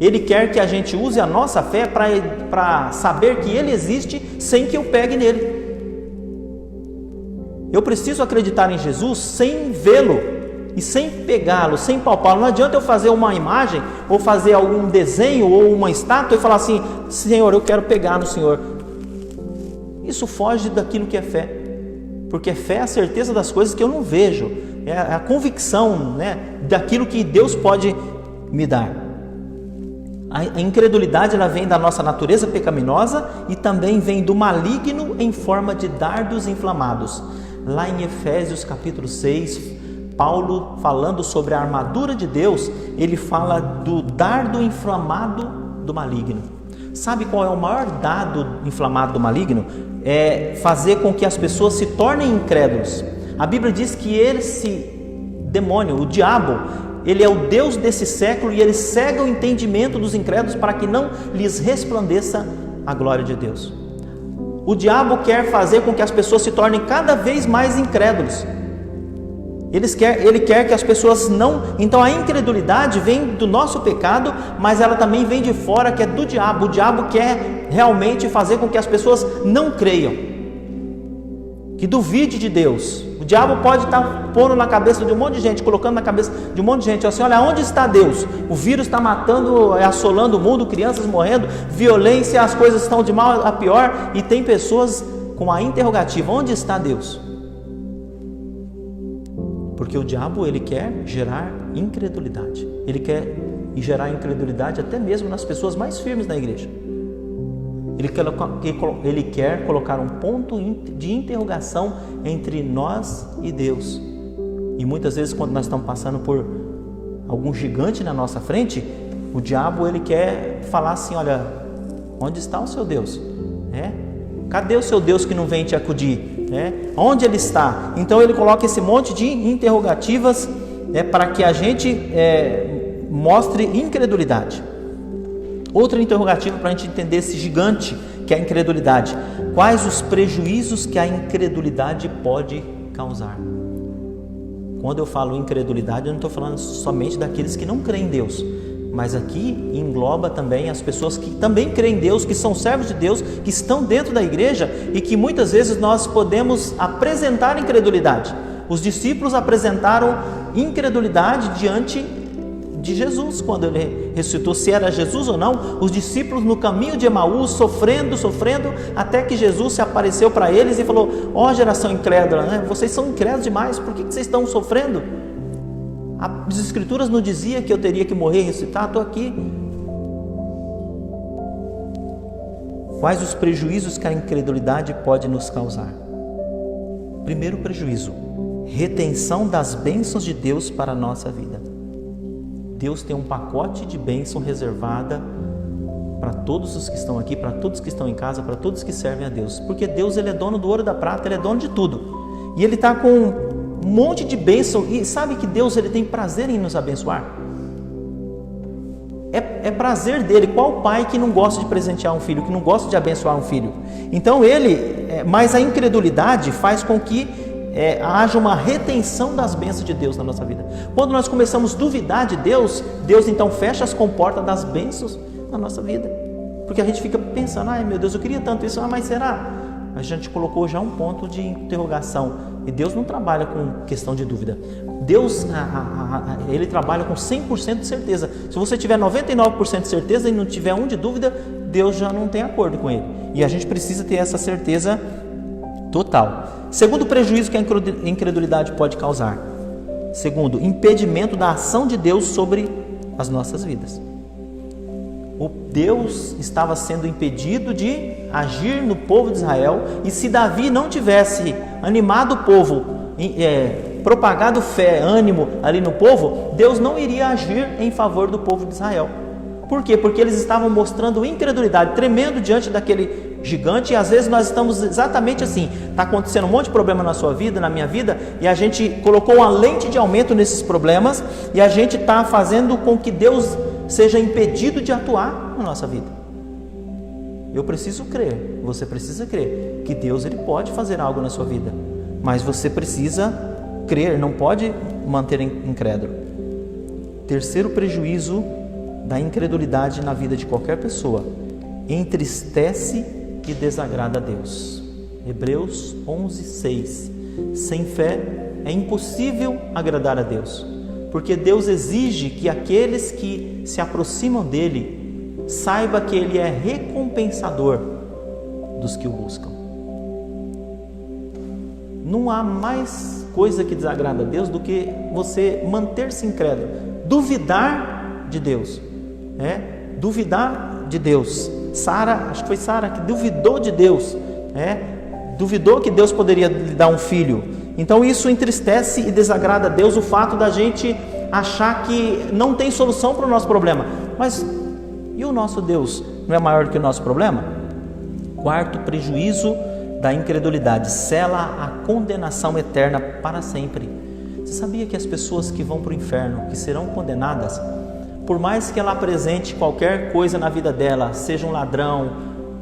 Ele quer que a gente use a nossa fé para saber que Ele existe sem que eu pegue nele. Eu preciso acreditar em Jesus sem vê-lo e sem pegá-lo, sem palpá-lo. Não adianta eu fazer uma imagem ou fazer algum desenho ou uma estátua e falar assim, Senhor, eu quero pegar no Senhor. Isso foge daquilo que é fé, porque fé é a certeza das coisas que eu não vejo, é a convicção, daquilo que Deus pode me dar. A incredulidade, ela vem da nossa natureza pecaminosa e também vem do maligno em forma de dardos inflamados. Lá em Efésios capítulo 6, Paulo, falando sobre a armadura de Deus, ele fala do dardo inflamado do maligno. Sabe qual é o maior dardo inflamado do maligno? É fazer com que as pessoas se tornem incrédulos. A Bíblia diz que esse demônio, o diabo, ele é o Deus desse século e ele cega o entendimento dos incrédulos para que não lhes resplandeça a glória de Deus. O diabo quer fazer com que as pessoas se tornem cada vez mais incrédulos. Ele quer que as pessoas não... Então a incredulidade vem do nosso pecado, mas ela também vem de fora, que é do diabo. O diabo quer realmente fazer com que as pessoas não creiam, que duvide de Deus. O diabo pode estar pondo na cabeça de um monte de gente, colocando na cabeça de um monte de gente assim, olha, onde está Deus? O vírus está matando, assolando o mundo, crianças morrendo, violência, as coisas estão de mal a pior, e tem pessoas com a interrogativa, onde está Deus? Porque o diabo, ele quer gerar incredulidade, ele quer gerar incredulidade até mesmo nas pessoas mais firmes da igreja. Ele quer colocar um ponto de interrogação entre nós e Deus. E muitas vezes, quando nós estamos passando por algum gigante na nossa frente, o diabo, ele quer falar assim, olha, onde está o seu Deus? Cadê o seu Deus que não vem te acudir? Onde ele está? Então ele coloca esse monte de interrogativas para que a gente mostre incredulidade. Outra interrogativa para a gente entender esse gigante que a incredulidade. Quais os prejuízos que a incredulidade pode causar? Quando eu falo incredulidade, eu não estou falando somente daqueles que não creem em Deus, mas aqui engloba também as pessoas que também creem em Deus, que são servos de Deus, que estão dentro da igreja e que muitas vezes nós podemos apresentar incredulidade. Os discípulos apresentaram incredulidade diante de Jesus, quando ele ressuscitou, se era Jesus ou não. Os discípulos no caminho de Emaús, sofrendo, até que Jesus se apareceu para eles e falou: ó geração incrédula, né? Vocês são incrédulos demais, por que vocês estão sofrendo? As escrituras não diziam que eu teria que morrer e ressuscitar? Estou aqui. Quais os prejuízos que a incredulidade pode nos causar? Primeiro prejuízo: retenção das bênçãos de Deus para a nossa vida. Deus tem um pacote de bênção reservada para todos os que estão aqui, para todos que estão em casa, para todos que servem a Deus. Porque Deus, Ele é dono do ouro e da prata, Ele é dono de tudo. E Ele está com um monte de bênção. E sabe que Deus, Ele tem prazer em nos abençoar? É prazer dele. Qual pai que não gosta de presentear um filho, que não gosta de abençoar um filho? Então mas a incredulidade faz com que haja uma retenção das bênçãos de Deus na nossa vida. Quando nós começamos a duvidar de Deus, Deus então fecha as comportas das bênçãos na nossa vida, porque a gente fica pensando: ai meu Deus, eu queria tanto isso, mas será? A gente colocou já um ponto de interrogação, e Deus não trabalha com questão de dúvida. Deus, Ele trabalha com 100% de certeza. Se você tiver 99% de certeza e não tiver um de dúvida, Deus já não tem acordo com Ele, e a gente precisa ter essa certeza total. Segundo prejuízo que a incredulidade pode causar. Segundo, impedimento da ação de Deus sobre as nossas vidas. O Deus estava sendo impedido de agir no povo de Israel, e se Davi não tivesse animado o povo, propagado fé, ânimo ali no povo, Deus não iria agir em favor do povo de Israel. Por quê? Porque eles estavam mostrando incredulidade, tremendo diante daquele gigante. E às vezes nós estamos exatamente assim. Está acontecendo um monte de problema na sua vida, na minha vida, e a gente colocou uma lente de aumento nesses problemas, e a gente está fazendo com que Deus seja impedido de atuar na nossa vida. Eu preciso crer, você precisa crer que Deus, Ele pode fazer algo na sua vida, mas você precisa crer, não pode manter incrédulo. Terceiro prejuízo da incredulidade na vida de qualquer pessoa: entristece e desagrada a Deus. Hebreus 11:6. Sem fé é impossível agradar a Deus, porque Deus exige que aqueles que se aproximam dele saiba que Ele é recompensador dos que o buscam. Não há mais coisa que desagrada a Deus do que você manter-se incrédulo, duvidar de Deus, duvidar de Deus. Acho que foi Sara que duvidou de Deus, duvidou que Deus poderia lhe dar um filho. Então isso entristece e desagrada a Deus, o fato da gente achar que não tem solução para o nosso problema. Mas e o nosso Deus não é maior do que o nosso problema? Quarto prejuízo da incredulidade: sela a condenação eterna para sempre. Você sabia que as pessoas que vão para o inferno, que serão condenadas, por mais que ela apresente qualquer coisa na vida dela, seja um ladrão,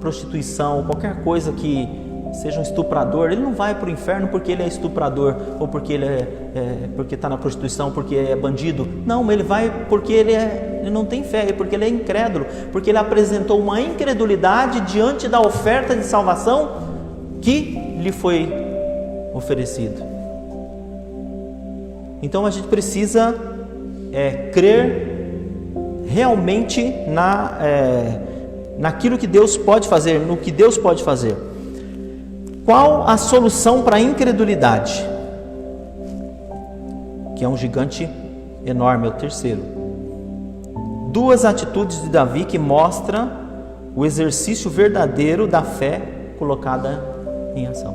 prostituição, qualquer coisa que seja um estuprador, ele não vai para o inferno porque ele é estuprador, ou porque ele porque está na prostituição, porque é bandido. Não, ele vai porque ele não tem fé, porque ele é incrédulo, porque ele apresentou uma incredulidade diante da oferta de salvação que lhe foi oferecido. Então a gente precisa crer realmente naquilo que Deus pode fazer, no que Deus pode fazer. Qual a solução para a incredulidade? Que é um gigante enorme, é o terceiro. Duas atitudes de Davi que mostram o exercício verdadeiro da fé colocada em ação.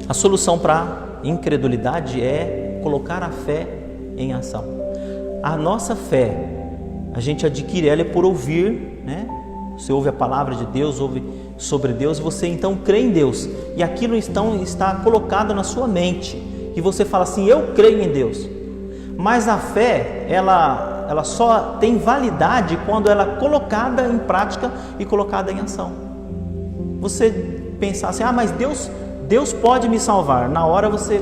A solução para a incredulidade é colocar a fé em ação. A nossa fé, a gente adquire ela por ouvir, Você ouve a palavra de Deus, ouve sobre Deus, você então crê em Deus, e aquilo então está colocado na sua mente, e você fala assim: eu creio em Deus. Mas a fé, ela só tem validade quando ela é colocada em prática e colocada em ação. Você pensar assim, mas Deus pode me salvar. Na hora você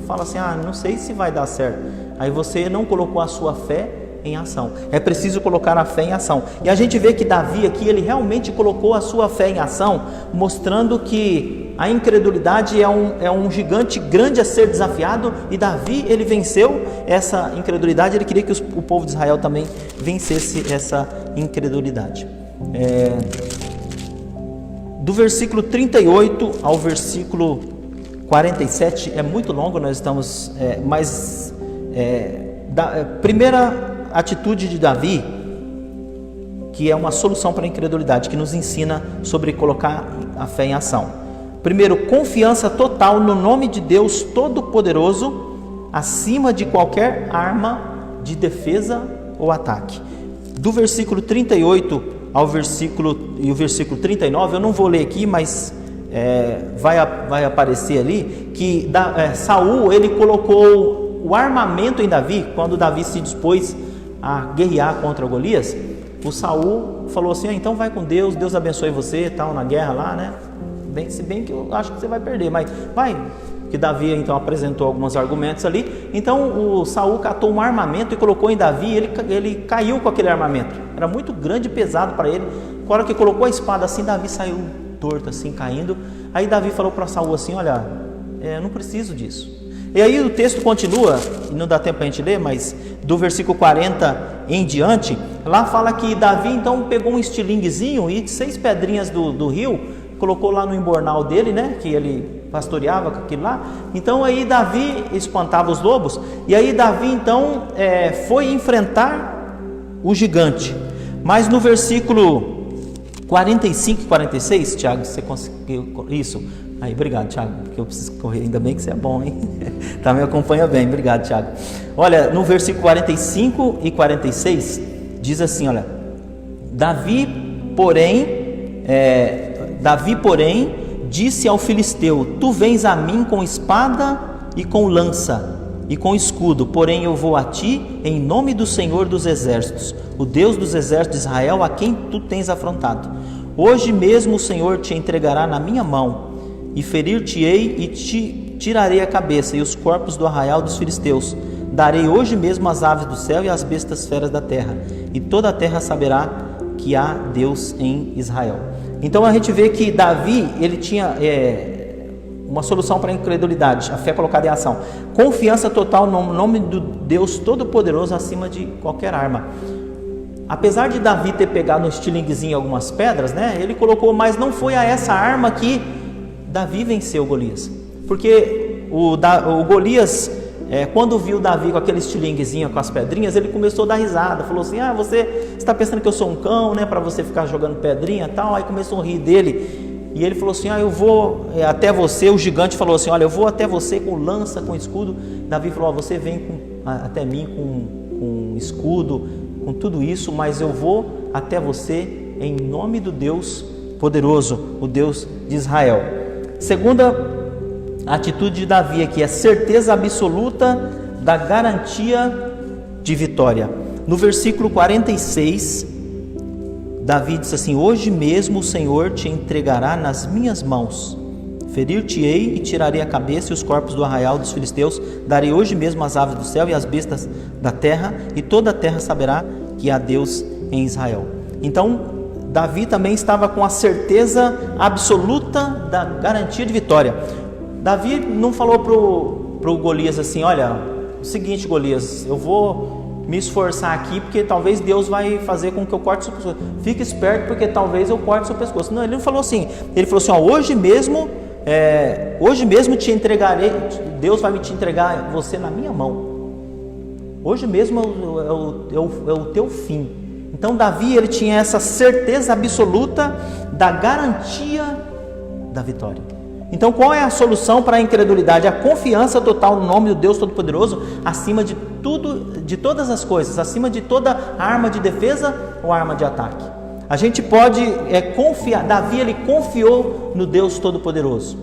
fala assim, não sei se vai dar certo. Aí você não colocou a sua fé em ação. É preciso colocar a fé em ação. E a gente vê que Davi aqui, ele realmente colocou a sua fé em ação, mostrando que a incredulidade é um gigante grande a ser desafiado, e Davi, ele venceu essa incredulidade. Ele queria que o povo de Israel também vencesse essa incredulidade. Do versículo 38 ao versículo 47 é muito longo, nós estamos, primeira atitude de Davi, que é uma solução para a incredulidade, que nos ensina sobre colocar a fé em ação. Primeiro, confiança total no nome de Deus Todo-Poderoso, acima de qualquer arma de defesa ou ataque. Do versículo 38 ao versículo 39, eu não vou ler aqui, mas vai aparecer ali, que Saul, ele colocou o armamento em Davi. Quando Davi se dispôs a guerrear contra Golias, o Saul falou assim, então vai com Deus, Deus abençoe você, tal, na guerra lá, né? Se bem que eu acho que você vai perder, mas vai. Que Davi então apresentou alguns argumentos ali. Então o Saul catou um armamento e colocou em Davi, ele caiu com aquele armamento. Era muito grande e pesado para ele. Na hora que colocou a espada assim, Davi saiu torto assim, caindo. Aí Davi falou para Saul assim, olha, eu não preciso disso. E aí o texto continua, e não dá tempo para a gente ler, mas do versículo 40 em diante, lá fala que Davi então pegou um estilinguezinho e 6 pedrinhas do rio, colocou lá no embornal dele, né, que ele pastoreava com aquilo lá. Então aí Davi espantava os lobos, e aí Davi então foi enfrentar o gigante. Mas no versículo 45 e 46, Tiago, você conseguiu isso? Aí, obrigado, Tiago, porque eu preciso correr, ainda bem que você é bom, hein? Tá, me acompanha bem, obrigado, Tiago. Olha, no versículo 45 e 46, diz assim, olha, Davi, porém, disse ao filisteu, tu vens a mim com espada e com lança e com escudo, porém eu vou a ti em nome do Senhor dos exércitos, o Deus dos exércitos de Israel, a quem tu tens afrontado. Hoje mesmo o Senhor te entregará na minha mão, e ferir-te-ei e te tirarei a cabeça e os corpos do arraial dos filisteus. Darei hoje mesmo as aves do céu e as bestas feras da terra, e toda a terra saberá que há Deus em Israel. Então a gente vê que Davi, ele tinha uma solução para a incredulidade, a fé colocada em ação. Confiança total no nome do Deus Todo-Poderoso acima de qualquer arma. Apesar de Davi ter pegado no estilinguezinho algumas pedras, né, ele colocou, mas não foi a essa arma que Davi venceu Golias. Porque o Golias, quando viu Davi com aquele estilinguezinho, com as pedrinhas, ele começou a dar risada, falou assim, você está pensando que eu sou um cão, né, para você ficar jogando pedrinha e tal. Aí começou a rir dele, e ele falou assim, eu vou até você. O gigante falou assim, olha, eu vou até você com lança, com escudo. Davi falou, você vem até mim com escudo, com tudo isso, mas eu vou até você em nome do Deus poderoso, o Deus de Israel. Segunda atitude de Davi aqui é certeza absoluta da garantia de vitória. No versículo 46, Davi diz assim, hoje mesmo o Senhor te entregará nas minhas mãos, ferir-te-ei e tirarei a cabeça e os corpos do arraial dos filisteus, darei hoje mesmo as aves do céu e as bestas da terra, e toda a terra saberá que há Deus em Israel. Então Davi também estava com a certeza absoluta da garantia de vitória. Davi não falou pro Golias assim, olha, o seguinte, Golias, eu vou me esforçar aqui porque talvez Deus vai fazer com que eu corte seu pescoço. Fique esperto porque talvez eu corte seu pescoço. Não, ele não falou assim. Ele falou assim, hoje mesmo te entregarei, Deus vai te entregar você na minha mão. Hoje mesmo é o teu fim. Então Davi, ele tinha essa certeza absoluta da garantia da vitória. Então qual é a solução para a incredulidade? A confiança total no nome do Deus Todo-Poderoso acima de tudo, de todas as coisas, acima de toda arma de defesa ou arma de ataque. A gente pode confiar. Davi, ele confiou no Deus Todo-Poderoso.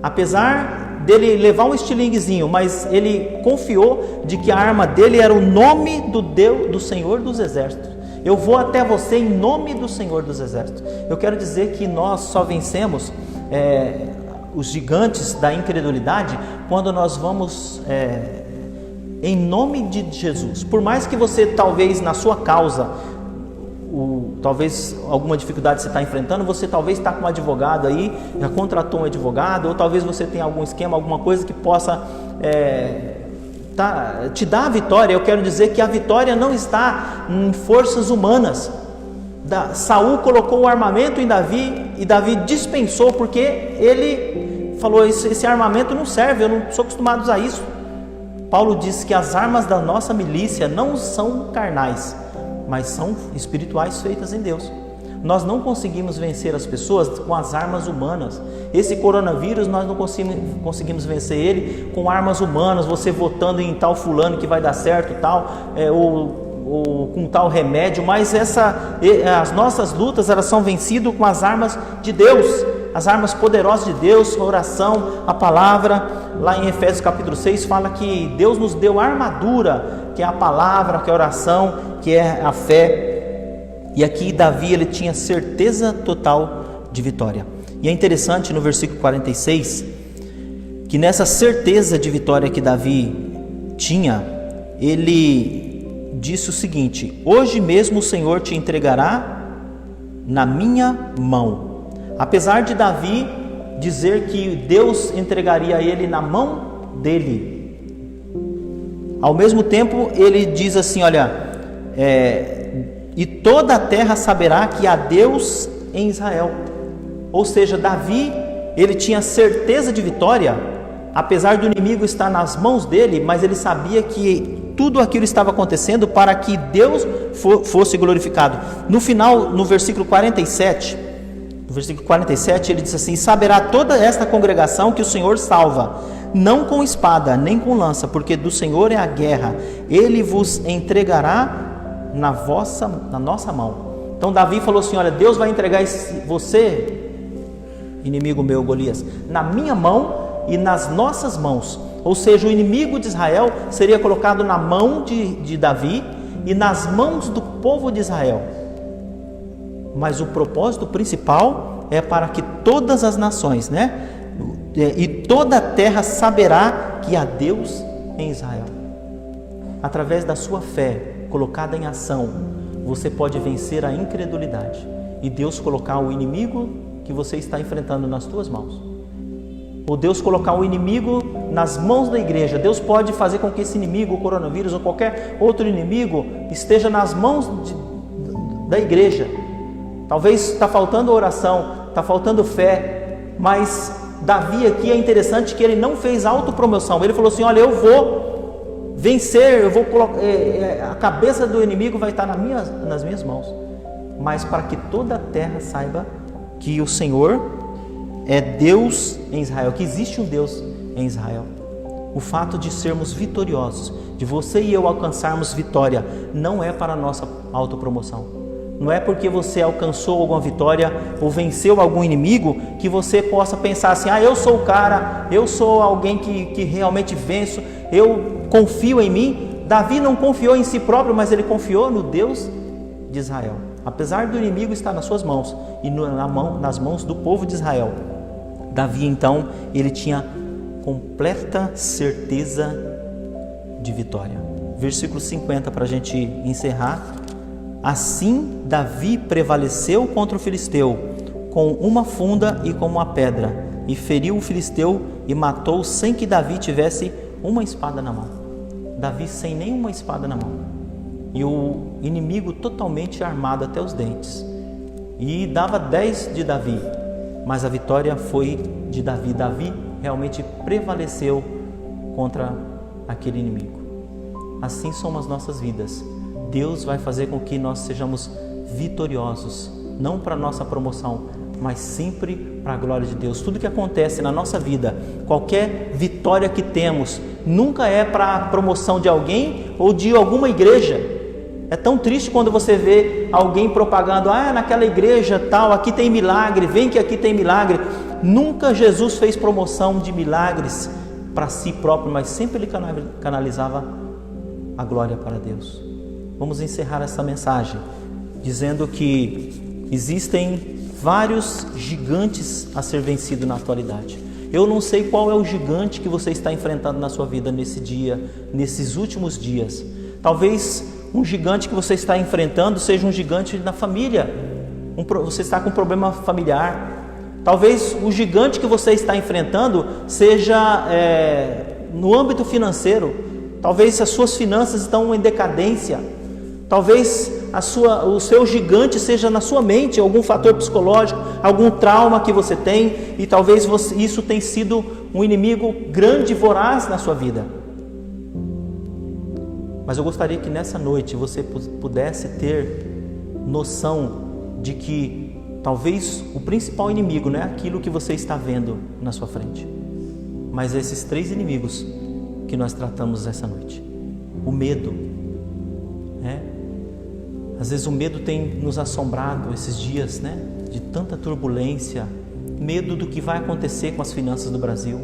Apesar dele levar um estilinguezinho, mas ele confiou de que a arma dele era o nome do Deus, do Senhor dos Exércitos. Eu vou até você em nome do Senhor dos Exércitos. Eu quero dizer que nós só vencemos os gigantes da incredulidade quando nós vamos em nome de Jesus. Por mais que você talvez na sua causa, talvez alguma dificuldade você está enfrentando, você talvez está com um advogado aí, já contratou um advogado, ou talvez você tenha algum esquema, alguma coisa que possa te dar a vitória. Eu quero dizer que a vitória não está em forças humanas. Saul colocou o armamento em Davi e Davi dispensou, porque ele falou: esse armamento não serve, eu não sou acostumado a usar isso. Paulo diz que as armas da nossa milícia não são carnais, mas são espirituais, feitas em Deus. Nós não conseguimos vencer as pessoas com as armas humanas. Esse coronavírus nós não conseguimos vencer ele com armas humanas, você votando em tal fulano que vai dar certo, tal, ou com tal remédio. Mas as nossas lutas, elas são vencidas com as armas de Deus, as armas poderosas de Deus, a oração, a palavra. Lá em Efésios capítulo 6 fala que Deus nos deu a armadura, que é a palavra, que é a oração, que é a fé. E aqui Davi, ele tinha certeza total de vitória. E é interessante no versículo 46, que nessa certeza de vitória que Davi tinha, ele disse o seguinte: hoje mesmo o Senhor te entregará na minha mão. Apesar de Davi dizer que Deus entregaria ele na mão dele, ao mesmo tempo ele diz assim, olha, e toda a terra saberá que há Deus em Israel. Ou seja, Davi, ele tinha certeza de vitória, apesar do inimigo estar nas mãos dele, mas ele sabia que tudo aquilo estava acontecendo para que Deus fosse glorificado. No final, no versículo 47, ele diz assim: saberá toda esta congregação que o Senhor salva, não com espada, nem com lança, porque do Senhor é a guerra, ele vos entregará na nossa mão. Então Davi falou assim: olha, Deus vai entregar você, inimigo meu Golias, na minha mão e nas nossas mãos. Ou seja, o inimigo de Israel seria colocado na mão de Davi e nas mãos do povo de Israel. Mas o propósito principal é para que todas as nações, e toda a terra saberá que há Deus em Israel. Através da sua fé colocada em ação, você pode vencer a incredulidade e Deus colocar o inimigo que você está enfrentando nas tuas mãos. Ou Deus colocar o inimigo nas mãos da igreja. Deus pode fazer com que esse inimigo, o coronavírus ou qualquer outro inimigo, esteja nas mãos da igreja. Talvez está faltando oração, está faltando fé, mas Davi aqui é interessante que ele não fez autopromoção. Ele falou assim: olha, eu vou vencer, eu vou colocar, a cabeça do inimigo vai estar nas minhas mãos. Mas para que toda a terra saiba que o Senhor é Deus em Israel, que existe um Deus em Israel. O fato de sermos vitoriosos, de você e eu alcançarmos vitória, não é para a nossa autopromoção. Não é porque você alcançou alguma vitória ou venceu algum inimigo que você possa pensar assim: eu sou o cara, eu sou alguém que realmente venço, eu confio em mim. Davi não confiou em si próprio, mas ele confiou no Deus de Israel. Apesar do inimigo estar nas suas mãos e nas mãos do povo de Israel, Davi então, ele tinha completa certeza de vitória. Versículo 50 para a gente encerrar. Assim Davi prevaleceu contra o filisteu com uma funda e com uma pedra, e feriu o filisteu e matou sem que Davi tivesse uma espada na mão. Davi sem nenhuma espada na mão, e o inimigo totalmente armado até os dentes, e dava 10 de Davi, mas a vitória foi de Davi. Davi realmente prevaleceu contra aquele inimigo. Assim são as nossas vidas. Deus vai fazer com que nós sejamos vitoriosos, não para nossa promoção, mas sempre para a glória de Deus. Tudo que acontece na nossa vida, qualquer vitória que temos, nunca é para a promoção de alguém ou de alguma igreja. É tão triste quando você vê alguém propagando: naquela igreja tal, aqui tem milagre, vem que aqui tem milagre. Nunca Jesus fez promoção de milagres para si próprio, mas sempre ele canalizava a glória para Deus. Vamos encerrar essa mensagem dizendo que existem vários gigantes a ser vencido na atualidade. Eu não sei qual é o gigante que você está enfrentando na sua vida nesse dia, nesses últimos dias. Talvez um gigante que você está enfrentando seja um gigante na família. Você está com um problema familiar. Talvez o gigante que você está enfrentando seja no âmbito financeiro. Talvez as suas finanças estão em decadência. Talvez o seu gigante seja na sua mente, algum fator psicológico, algum trauma que você tem, e talvez isso tenha sido um inimigo grande e voraz na sua vida. Mas eu gostaria que nessa noite você pudesse ter noção de que talvez o principal inimigo não é aquilo que você está vendo na sua frente, mas esses 3 inimigos que nós tratamos essa noite. O medo, Às vezes o medo tem nos assombrado esses dias, de tanta turbulência. Medo do que vai acontecer com as finanças do Brasil,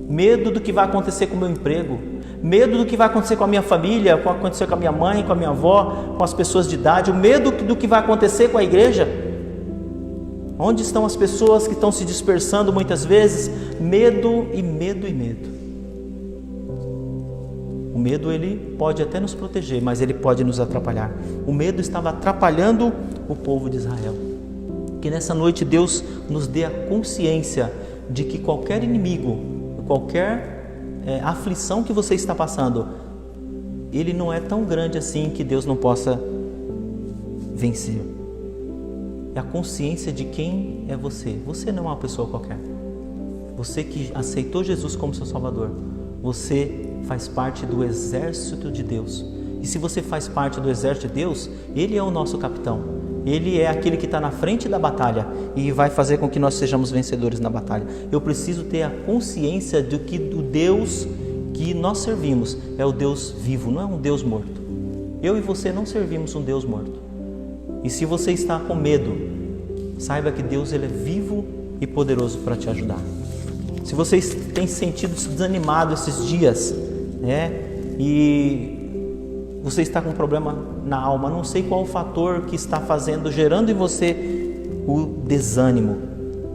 medo do que vai acontecer com o meu emprego, medo do que vai acontecer com a minha família, com o que vai acontecer com a minha mãe, com a minha avó, com as pessoas de idade, o medo do que vai acontecer com a igreja. Onde estão as pessoas que estão se dispersando muitas vezes? Medo e medo e medo. O medo, ele pode até nos proteger, mas ele pode nos atrapalhar. O medo estava atrapalhando o povo de Israel. Que nessa noite Deus nos dê a consciência de que qualquer inimigo, qualquer aflição que você está passando, ele não é tão grande assim que Deus não possa vencer. É a consciência de quem é você. Você não é uma pessoa qualquer. Você que aceitou Jesus como seu Salvador, você faz parte do exército de Deus. E se você faz parte do exército de Deus, Ele é o nosso capitão. Ele é aquele que está na frente da batalha e vai fazer com que nós sejamos vencedores na batalha. Eu preciso ter a consciência de que o Deus que nós servimos é o Deus vivo, não é um Deus morto. Eu e você não servimos um Deus morto. E se você está com medo, saiba que Deus, ele é vivo e poderoso para te ajudar. Se você tem sentido desanimado esses dias, e você está com um problema na alma, não sei qual o fator que está gerando em você o desânimo,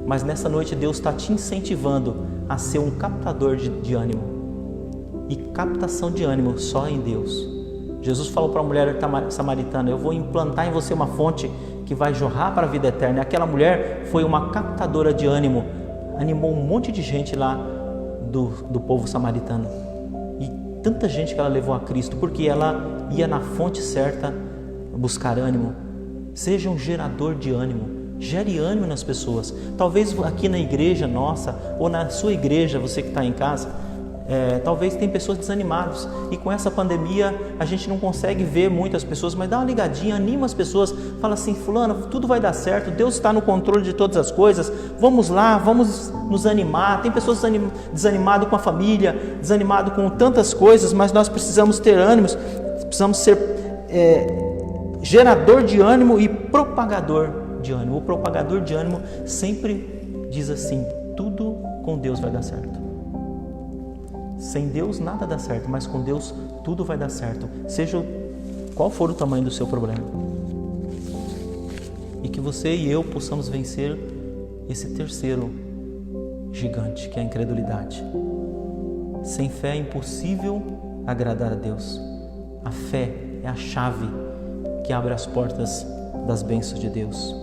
mas nessa noite Deus está te incentivando a ser um captador de ânimo, e captação de ânimo só em Deus. Jesus falou para a mulher samaritana: eu vou implantar em você uma fonte que vai jorrar para a vida eterna. E aquela mulher foi uma captadora de ânimo, animou um monte de gente lá do povo samaritano, e tanta gente que ela levou a Cristo, porque ela ia na fonte certa buscar ânimo. Seja um gerador de ânimo, gere ânimo nas pessoas. Talvez aqui na igreja nossa, ou na sua igreja, você que está em casa, talvez tem pessoas desanimadas, e com essa pandemia a gente não consegue ver muitas pessoas, mas dá uma ligadinha, anima as pessoas, fala assim: fulano, tudo vai dar certo, Deus está no controle de todas as coisas, vamos lá, vamos nos animar. Tem pessoas desanimadas com a família, desanimadas com tantas coisas, mas nós precisamos ter ânimos, precisamos ser gerador de ânimo e propagador de ânimo. O propagador de ânimo sempre diz assim: tudo com Deus vai dar certo. Sem Deus nada dá certo, mas com Deus tudo vai dar certo, seja qual for o tamanho do seu problema. E que você e eu possamos vencer esse terceiro gigante, que é a incredulidade. Sem fé é impossível agradar a Deus. A fé é a chave que abre as portas das bênçãos de Deus.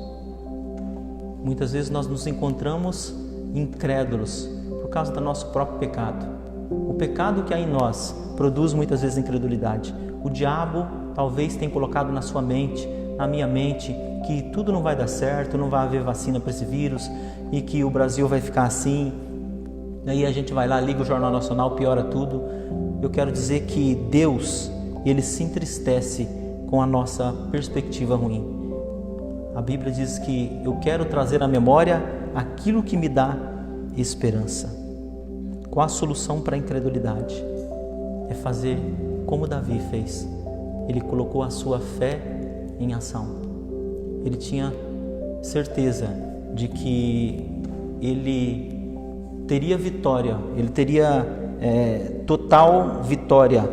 Muitas vezes nós nos encontramos incrédulos por causa do nosso próprio pecado. O pecado que há em nós produz muitas vezes incredulidade. O diabo talvez tenha colocado na sua mente, na minha mente, que tudo não vai dar certo, não vai haver vacina para esse vírus e que o Brasil vai ficar assim. Aí a gente vai lá, liga o Jornal Nacional, piora tudo. Eu quero dizer que Deus, ele se entristece com a nossa perspectiva ruim. A Bíblia diz que eu quero trazer à memória aquilo que me dá esperança. Qual a solução para a incredulidade? É fazer como Davi fez. Ele colocou a sua fé em ação. Ele tinha certeza de que ele teria vitória, ele teria total vitória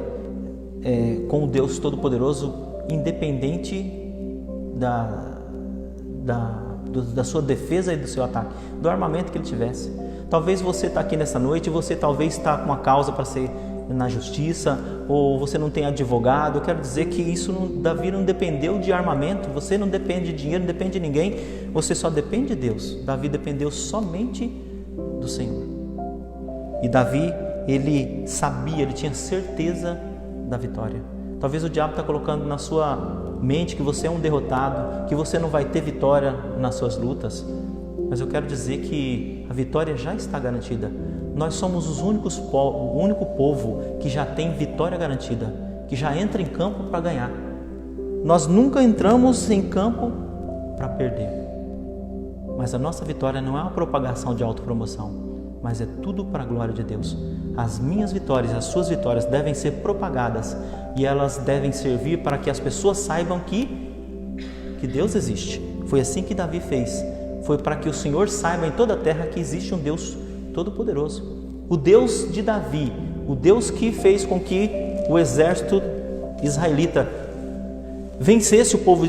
com o Deus Todo-Poderoso, independente da sua defesa e do seu ataque, do armamento que ele tivesse. Talvez você está aqui nessa noite e você talvez está com uma causa para ser na justiça, ou você não tem advogado. Eu quero dizer que Davi não dependeu de armamento, você não depende de dinheiro, não depende de ninguém, você só depende de Deus. Davi dependeu somente do Senhor. E Davi, ele sabia, ele tinha certeza da vitória. Talvez o diabo está colocando na sua mente que você é um derrotado, que você não vai ter vitória nas suas lutas, mas eu quero dizer que a vitória já está garantida. Nós somos o único povo que já tem vitória garantida, que já entra em campo para ganhar. Nós nunca entramos em campo para perder, mas a nossa vitória não é uma propagação de autopromoção, mas é tudo para a glória de Deus. As minhas vitórias, as suas vitórias devem ser propagadas e elas devem servir para que as pessoas saibam que Deus existe. Foi assim que Davi fez. Foi para que o Senhor saiba em toda a terra que existe um Deus Todo-Poderoso. O Deus de Davi, o Deus que fez com que o exército israelita vencesse o povo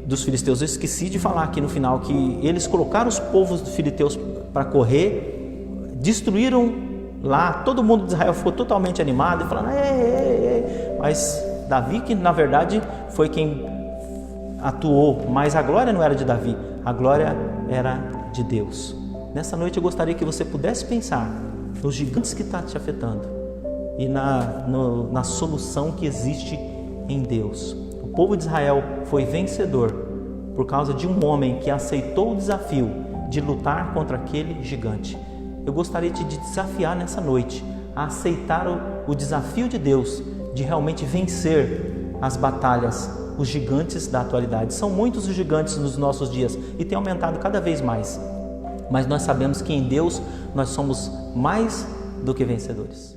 dos filisteus. Eu esqueci de falar aqui no final que eles colocaram os povos dos filisteus para correr, destruíram lá, todo mundo de Israel ficou totalmente animado e falando mas Davi, que na verdade foi quem atuou, mas a glória não era de Davi, a glória era de Deus. Nessa noite eu gostaria que você pudesse pensar nos gigantes que estão te afetando e na solução que existe em Deus. O povo de Israel foi vencedor por causa de um homem que aceitou o desafio de lutar contra aquele gigante. Eu gostaria de te desafiar nessa noite a aceitar o desafio de Deus de realmente vencer as batalhas, os gigantes da atualidade. São muitos os gigantes nos nossos dias e tem aumentado cada vez mais. Mas nós sabemos que em Deus nós somos mais do que vencedores.